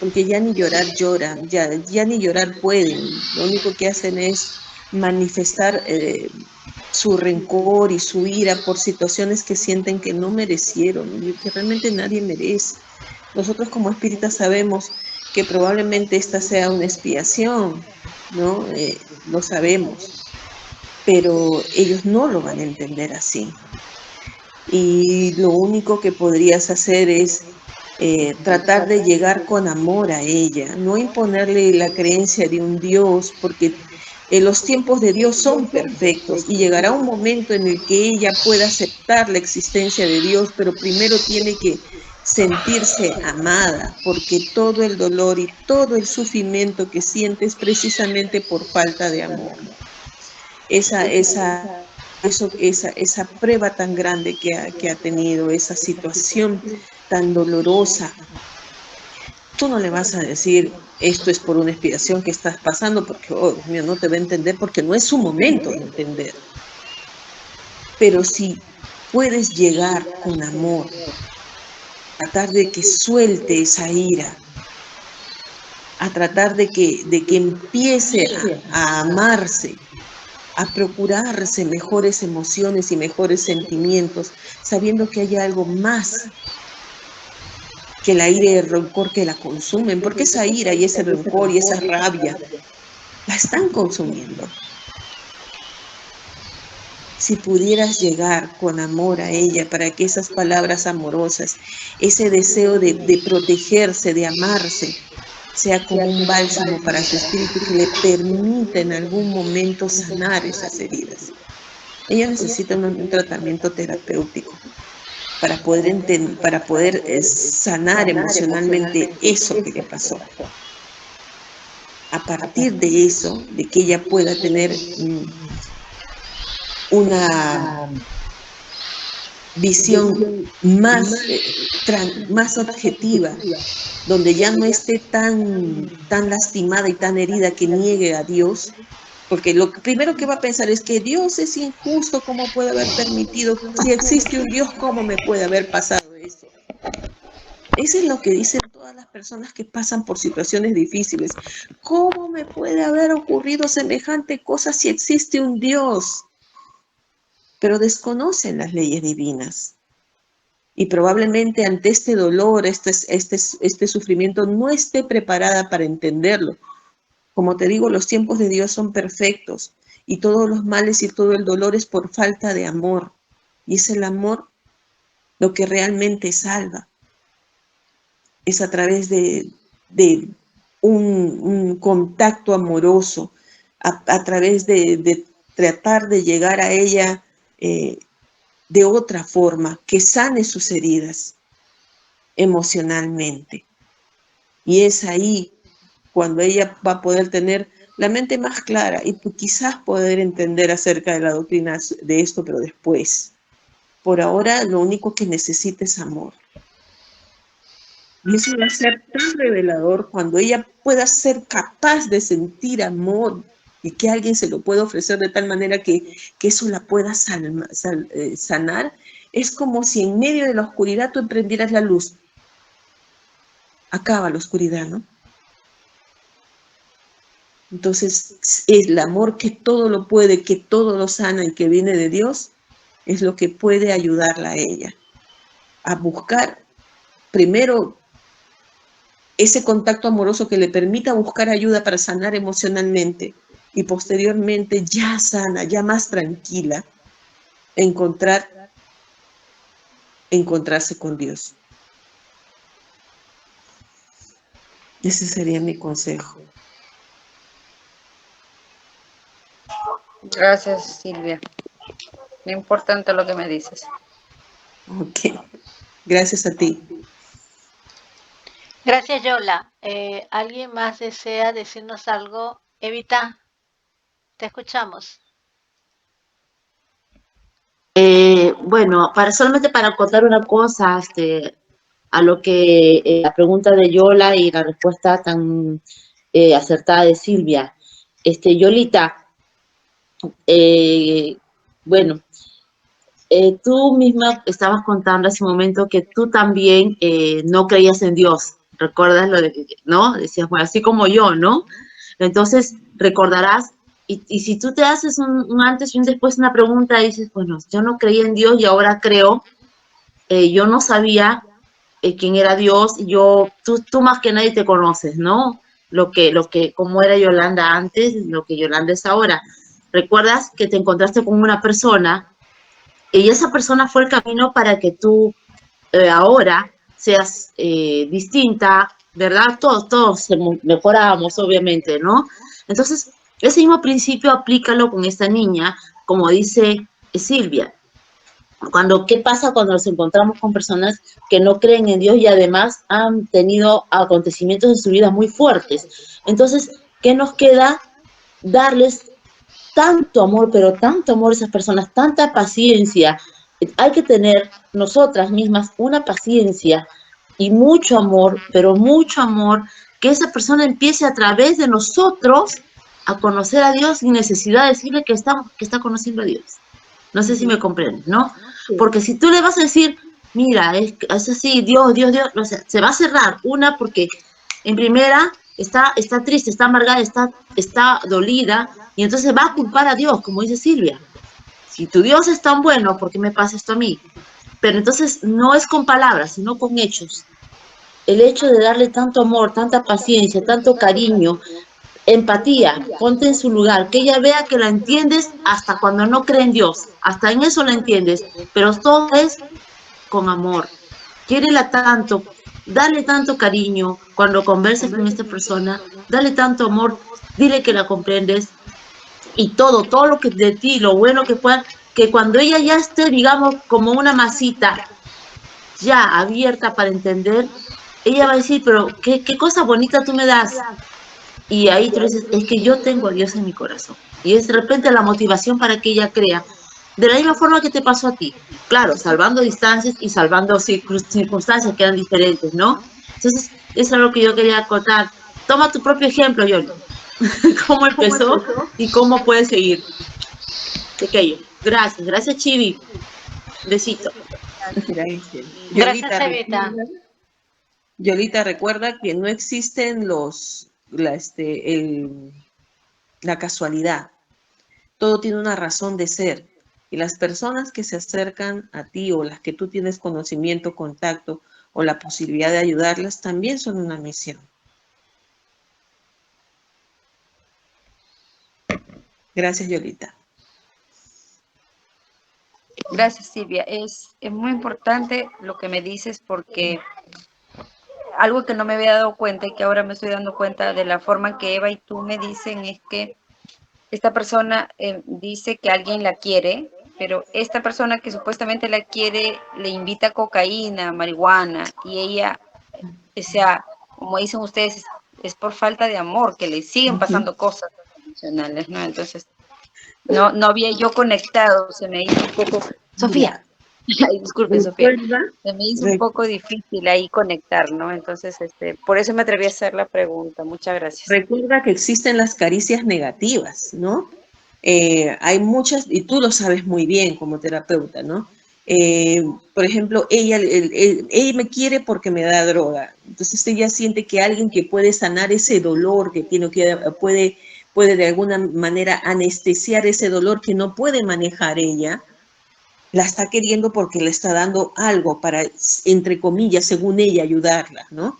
porque ya ni llorar lloran, ya ni llorar pueden, lo único que hacen es manifestar su rencor y su ira por situaciones que sienten que no merecieron, y que realmente nadie merece. Nosotros como espíritas sabemos que probablemente esta sea una expiación, ¿no? Lo sabemos, pero ellos no lo van a entender así. Y lo único que podrías hacer es tratar de llegar con amor a ella, no imponerle la creencia de un Dios, porque los tiempos de Dios son perfectos y llegará un momento en el que ella pueda aceptar la existencia de Dios, pero primero tiene que sentirse amada, porque todo el dolor y todo el sufrimiento que siente es precisamente por falta de amor. Esa prueba tan grande que ha tenido, esa situación tan dolorosa, Tú no le vas a decir, esto es por una expiación que estás pasando, porque, oh, Dios mío, no te va a entender, porque no es su momento de entender. Pero si puedes llegar con amor, tratar de que suelte esa ira, a tratar de que empiece a amarse, a procurarse mejores emociones y mejores sentimientos, sabiendo que hay algo más que la ira y el rencor que la consumen, porque esa ira y ese rencor y esa rabia la están consumiendo. Si pudieras llegar con amor a ella para que esas palabras amorosas, ese deseo de protegerse, de amarse, sea como un bálsamo para su espíritu que le permita en algún momento sanar esas heridas. Ella necesita un tratamiento terapéutico para poder sanar emocionalmente eso que le pasó. A partir de eso, de que ella pueda tener una visión más objetiva, donde ya no esté tan lastimada y tan herida que niegue a Dios, porque lo primero que va a pensar es que Dios es injusto, ¿cómo puede haber permitido? Si existe un Dios, ¿cómo me puede haber pasado eso? Eso es lo que dicen todas las personas que pasan por situaciones difíciles. ¿Cómo me puede haber ocurrido semejante cosa si existe un Dios? Pero desconocen las leyes divinas. Y probablemente ante este dolor, este sufrimiento, no esté preparada para entenderlo. Como te digo, los tiempos de Dios son perfectos y todos los males y todo el dolor es por falta de amor. Y es el amor lo que realmente salva. Es a través de un contacto amoroso, a través de tratar de llegar a ella de otra forma, que sane sus heridas emocionalmente. Y es ahí cuando ella va a poder tener la mente más clara y quizás poder entender acerca de la doctrina de esto, pero después. Por ahora, lo único que necesita es amor. Y eso va a ser tan revelador cuando ella pueda ser capaz de sentir amor y que alguien se lo pueda ofrecer de tal manera que eso la pueda sanar. Es como si en medio de la oscuridad tú emprendieras la luz. Acaba la oscuridad, ¿no? Entonces, el amor que todo lo puede, que todo lo sana y que viene de Dios, es lo que puede ayudarla a ella a buscar primero ese contacto amoroso que le permita buscar ayuda para sanar emocionalmente y posteriormente ya sana, ya más tranquila, encontrarse con Dios. Ese sería mi consejo. Gracias, Silvia. Muy importante lo que me dices. Ok, gracias a ti. Gracias, Yola. ¿Alguien más desea decirnos algo? Evita, te escuchamos. Bueno, solamente para acotar una cosa, a lo que la pregunta de Yola y la respuesta tan acertada de Silvia. Yolita, bueno, tú misma estabas contando hace un momento que tú también no creías en Dios. ¿Recuerdas lo de, no? Decías, bueno, así como yo, ¿no? Entonces, recordarás, y si tú te haces un antes y un después una pregunta, dices, bueno, yo no creía en Dios y ahora creo, yo no sabía quién era Dios, y tú más que nadie te conoces, ¿no? Cómo era Yolanda antes, lo que Yolanda es ahora. Recuerdas que te encontraste con una persona y esa persona fue el camino para que tú ahora seas distinta, ¿verdad? Todos mejoramos, obviamente, ¿no? Entonces, ese mismo principio aplícalo con esta niña, como dice Silvia. ¿Qué pasa cuando nos encontramos con personas que no creen en Dios y además han tenido acontecimientos en su vida muy fuertes? Entonces, ¿qué nos queda? Darles tanto amor, pero tanto amor a esas personas, tanta paciencia. Hay que tener nosotras mismas una paciencia y mucho amor, pero mucho amor, que esa persona empiece a través de nosotros a conocer a Dios sin necesidad de decirle que está conociendo a Dios. No sé si me comprendes, ¿no? Porque si tú le vas a decir, mira, es así, Dios, Dios, Dios, o sea, se va a cerrar. Una, porque en primera está triste, está amargada, está dolida, y entonces va a culpar a Dios, como dice Silvia. Si tu Dios es tan bueno, ¿por qué me pasa esto a mí? Pero entonces no es con palabras, sino con hechos. El hecho de darle tanto amor, tanta paciencia, tanto cariño, empatía, ponte en su lugar, que ella vea que la entiendes hasta cuando no cree en Dios, hasta en eso la entiendes, pero todo es con amor. Quiérela tanto, dale tanto cariño cuando converses con esta persona, dale tanto amor, dile que la comprendes y todo lo que de ti, lo bueno que pueda, que cuando ella ya esté, digamos, como una masita ya abierta para entender, ella va a decir, pero qué cosa bonita tú me das. Y ahí tú dices, es que yo tengo a Dios en mi corazón. Y es de repente la motivación para que ella crea. De la misma forma que te pasó a ti. Claro, salvando distancias y salvando circunstancias que eran diferentes, ¿no? Entonces, eso es lo que yo quería acotar. Toma tu propio ejemplo, Yoli. ¿Cómo empezó y cómo puedes seguir? Pequeño. Gracias, Chivi. Besito. Gracias. Gracias, Evita. Yolita, recuerda que no existen la casualidad. Todo tiene una razón de ser. Y las personas que se acercan a ti o las que tú tienes conocimiento, contacto o la posibilidad de ayudarlas también son una misión. Gracias, Yolita. Gracias, Silvia. Es muy importante lo que me dices porque algo que no me había dado cuenta y que ahora me estoy dando cuenta de la forma en que Eva y tú me dicen es que esta persona dice que alguien la quiere, pero esta persona que supuestamente la quiere le invita cocaína, marihuana, y ella, o sea, como dicen ustedes, es por falta de amor, que le siguen pasando cosas emocionales, ¿no? Entonces, no había yo conectado, se me hizo un poco... Sofía, ay, disculpe, Sofía, se me hizo un poco difícil ahí conectar, ¿no? Entonces, por eso me atreví a hacer la pregunta. Muchas gracias. Recuerda que existen las caricias negativas, ¿no? Hay muchas, y tú lo sabes muy bien como terapeuta, ¿no? Por ejemplo, ella me quiere porque me da droga. Entonces ella siente que alguien que puede sanar ese dolor que tiene, que puede de alguna manera anestesiar ese dolor que no puede manejar ella, la está queriendo porque le está dando algo para, entre comillas, según ella, ayudarla, ¿no?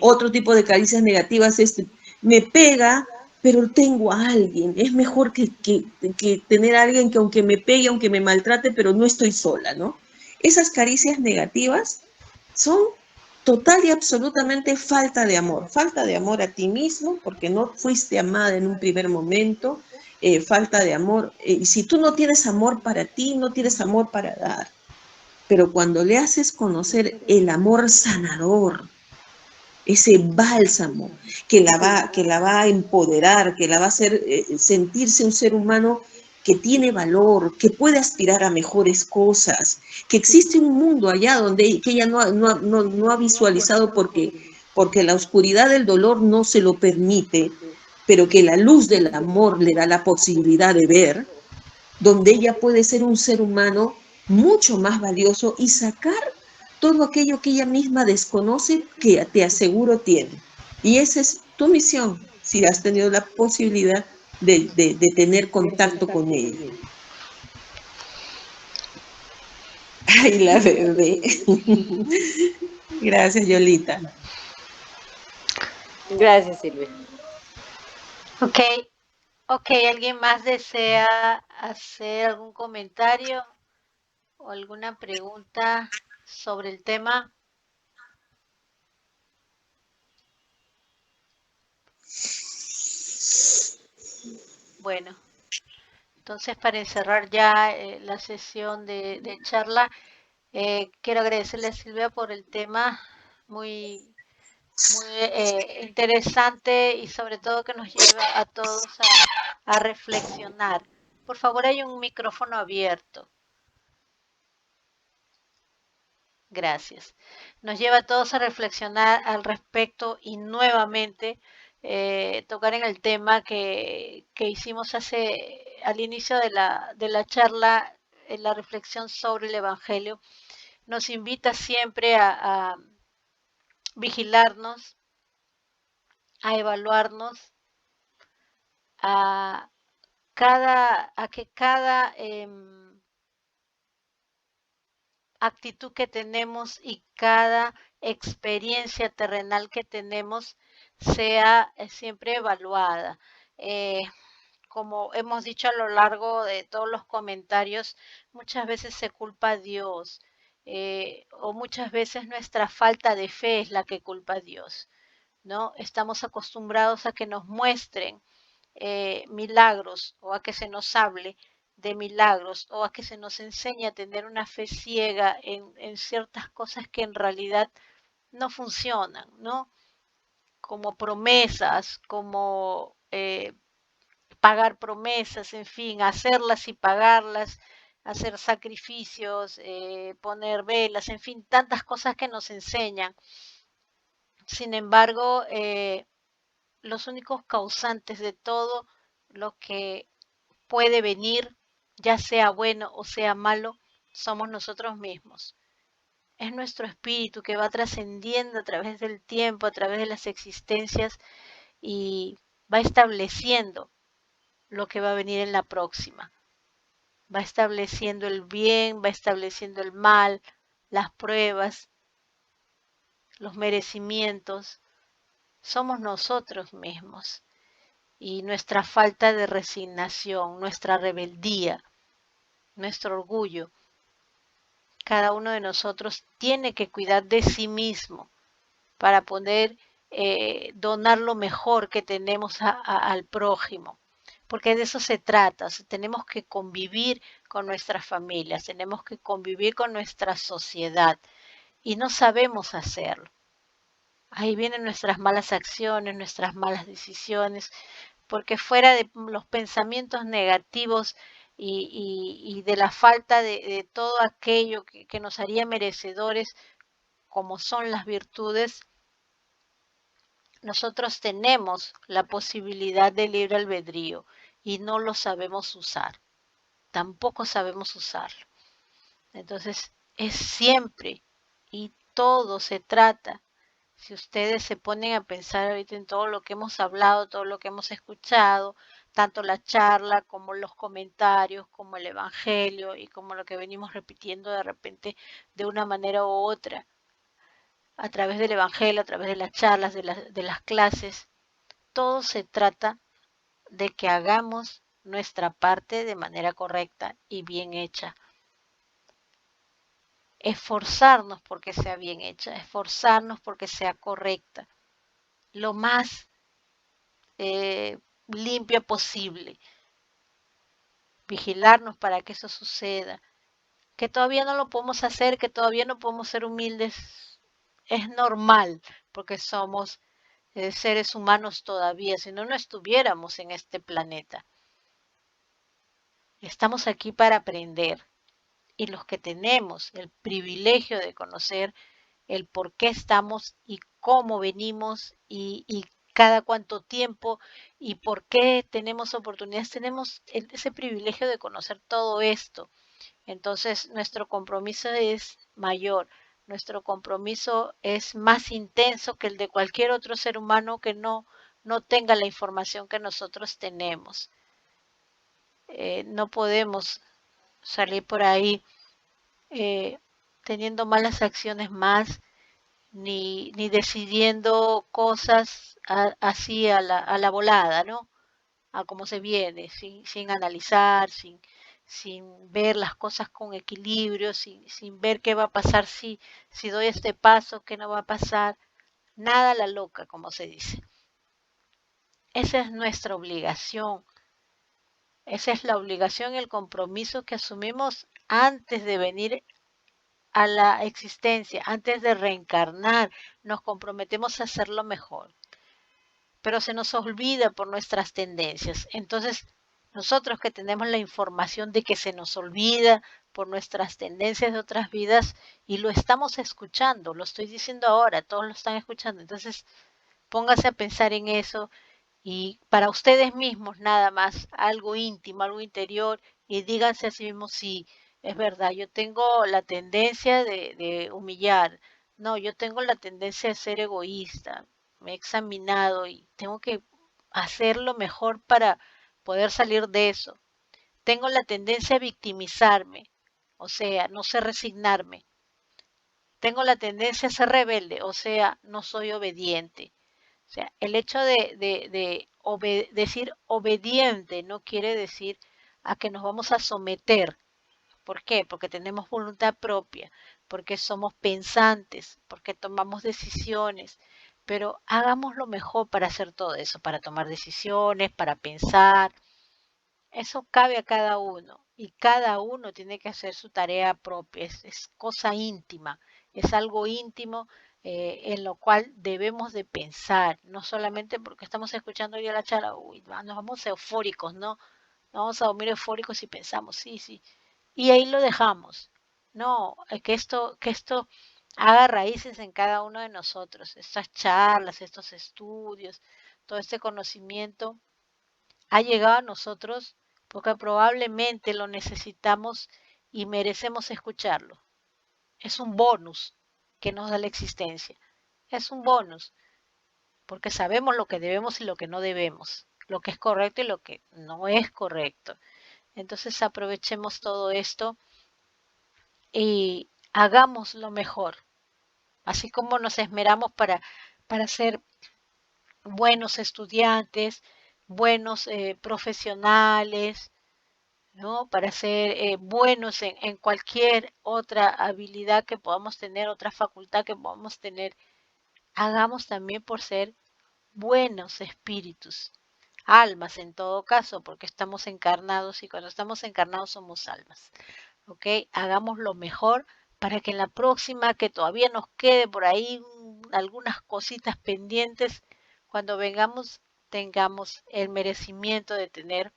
Otro tipo de caricias negativas es, me pega, pero tengo a alguien. Es mejor que tener a alguien que aunque me pegue, aunque me maltrate, pero no estoy sola, ¿no? Esas caricias negativas son total y absolutamente falta de amor a ti mismo, porque no fuiste amada en un primer momento, falta de amor. Y si tú no tienes amor para ti, no tienes amor para dar. Pero cuando le haces conocer el amor sanador, ese bálsamo que la va a empoderar, que la va a hacer sentirse un ser humano que tiene valor, que puede aspirar a mejores cosas, que existe un mundo allá donde que ella no ha visualizado porque la oscuridad del dolor no se lo permite, pero que la luz del amor le da la posibilidad de ver, donde ella puede ser un ser humano mucho más valioso y sacar todo aquello que ella misma desconoce, que te aseguro tiene. Y esa es tu misión, si has tenido la posibilidad de tener contacto con ella. Ay, la bebé. Gracias, Yolita. Gracias, Silvia. Ok, ¿alguien más desea hacer algún comentario o alguna pregunta sobre el tema? Bueno, entonces para encerrar ya la sesión de charla, quiero agradecerle a Silvia por el tema muy, muy interesante y sobre todo que nos lleva a todos a reflexionar. Por favor, hay un micrófono abierto. Gracias. Nos lleva a todos a reflexionar al respecto y nuevamente tocar en el tema que hicimos al inicio de la charla, en la reflexión sobre el Evangelio. Nos invita siempre a vigilarnos, a evaluarnos, a que cada actitud que tenemos y cada experiencia terrenal que tenemos sea siempre evaluada. Como hemos dicho a lo largo de todos los comentarios, muchas veces se culpa a Dios, o muchas veces nuestra falta de fe es la que culpa a Dios, ¿no? Estamos acostumbrados a que nos muestren milagros o a que se nos hable de milagros o a que se nos enseñe a tener una fe ciega en ciertas cosas que en realidad no funcionan, ¿no? Como promesas, como pagar promesas, en fin, hacerlas y pagarlas, hacer sacrificios, poner velas, en fin, tantas cosas que nos enseñan. Sin embargo, los únicos causantes de todo lo que puede venir, ya sea bueno o sea malo, somos nosotros mismos. Es nuestro espíritu que va trascendiendo a través del tiempo, a través de las existencias y va estableciendo lo que va a venir en la próxima. Va estableciendo el bien, va estableciendo el mal, las pruebas, los merecimientos. Somos nosotros mismos. Y nuestra falta de resignación, nuestra rebeldía, nuestro orgullo. Cada uno de nosotros tiene que cuidar de sí mismo para poder donar lo mejor que tenemos al prójimo. Porque de eso se trata. O sea, tenemos que convivir con nuestras familias, tenemos que convivir con nuestra sociedad y no sabemos hacerlo. Ahí vienen nuestras malas acciones, nuestras malas decisiones, porque fuera de los pensamientos negativos y de la falta de todo aquello que nos haría merecedores, como son las virtudes, nosotros tenemos la posibilidad de libre albedrío y no lo sabemos usar, tampoco sabemos usarlo. Entonces, es siempre y todo se trata. Si ustedes se ponen a pensar ahorita en todo lo que hemos hablado, todo lo que hemos escuchado, tanto la charla como los comentarios, como el Evangelio y como lo que venimos repitiendo de repente de una manera u otra, a través del Evangelio, a través de las charlas, de las clases, todo se trata de que hagamos nuestra parte de manera correcta y bien hecha. Esforzarnos porque sea bien hecha, esforzarnos porque sea correcta, lo más limpia posible, vigilarnos para que eso suceda, que todavía no lo podemos hacer, que todavía no podemos ser humildes, es normal, porque somos seres humanos todavía, si no, no estuviéramos en este planeta. Estamos aquí para aprender y los que tenemos el privilegio de conocer el por qué estamos y cómo venimos y cada cuánto tiempo y por qué tenemos oportunidades, tenemos ese privilegio de conocer todo esto. Entonces, nuestro compromiso es mayor, nuestro compromiso es más intenso que el de cualquier otro ser humano que no tenga la información que nosotros tenemos. No podemos salir por ahí teniendo malas acciones más, ni decidiendo cosas así a la volada, ¿no? A cómo se viene, sin analizar, sin ver las cosas con equilibrio, sin ver qué va a pasar si doy este paso, qué no va a pasar. Nada a la loca, como se dice. Esa es nuestra obligación. Esa es la obligación y el compromiso que asumimos antes de venir a la existencia, antes de reencarnar, nos comprometemos a hacerlo mejor. Pero se nos olvida por nuestras tendencias. Entonces, nosotros que tenemos la información de que se nos olvida por nuestras tendencias de otras vidas y lo estamos escuchando, lo estoy diciendo ahora, todos lo están escuchando. Entonces, póngase a pensar en eso y para ustedes mismos nada más, algo íntimo, algo interior y díganse a sí mismos, sí, es verdad, yo tengo la tendencia de humillar, no, yo tengo la tendencia de ser egoísta, me he examinado y tengo que hacerlo mejor para poder salir de eso. Tengo la tendencia a victimizarme, o sea, no sé resignarme. Tengo la tendencia a ser rebelde, o sea, no soy obediente. O sea, el hecho de decir obediente no quiere decir a que nos vamos a someter. ¿Por qué? Porque tenemos voluntad propia, porque somos pensantes, porque tomamos decisiones. Pero hagamos lo mejor para hacer todo eso, para tomar decisiones, para pensar. Eso cabe a cada uno y cada uno tiene que hacer su tarea propia. Es cosa íntima, es algo íntimo en lo cual debemos de pensar, no solamente porque estamos escuchando ya la charla, uy, nos vamos eufóricos, ¿no? Nos vamos a dormir eufóricos y pensamos, sí, sí, y ahí lo dejamos. No, que esto haga raíces en cada uno de nosotros, estas charlas, estos estudios, todo este conocimiento ha llegado a nosotros porque probablemente lo necesitamos y merecemos escucharlo. Es un bonus que nos da la existencia. Es un bonus porque sabemos lo que debemos y lo que no debemos, lo que es correcto y lo que no es correcto. Entonces aprovechemos todo esto y hagamos lo mejor, así como nos esmeramos para ser buenos estudiantes, buenos profesionales, ¿no? Para ser buenos en cualquier otra habilidad que podamos tener, otra facultad que podamos tener, hagamos también por ser buenos espíritus, almas en todo caso, porque estamos encarnados y cuando estamos encarnados somos almas, ¿ok? Hagamos lo mejor para que en la próxima, que todavía nos quede por ahí algunas cositas pendientes, cuando vengamos tengamos el merecimiento de tener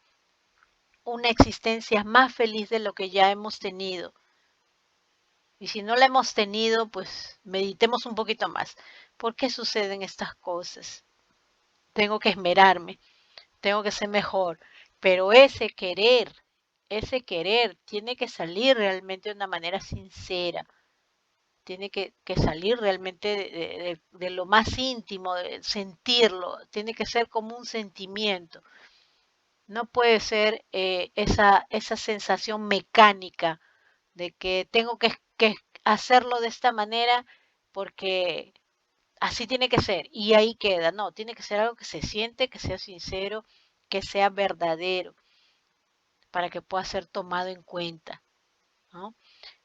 una existencia más feliz de lo que ya hemos tenido. Y si no la hemos tenido, pues meditemos un poquito más. ¿Por qué suceden estas cosas? Tengo que esmerarme, tengo que ser mejor, pero ese querer tiene que salir realmente de una manera sincera, tiene que salir realmente de lo más íntimo, de sentirlo, tiene que ser como un sentimiento. No puede ser esa sensación mecánica de que tengo que hacerlo de esta manera porque así tiene que ser y ahí queda. No, tiene que ser algo que se siente, que sea sincero, que sea verdadero para que pueda ser tomado en cuenta, ¿no?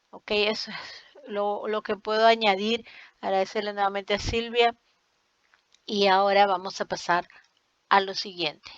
Ok, eso es lo que puedo añadir. Agradecerle nuevamente a Silvia y ahora vamos a pasar a lo siguiente.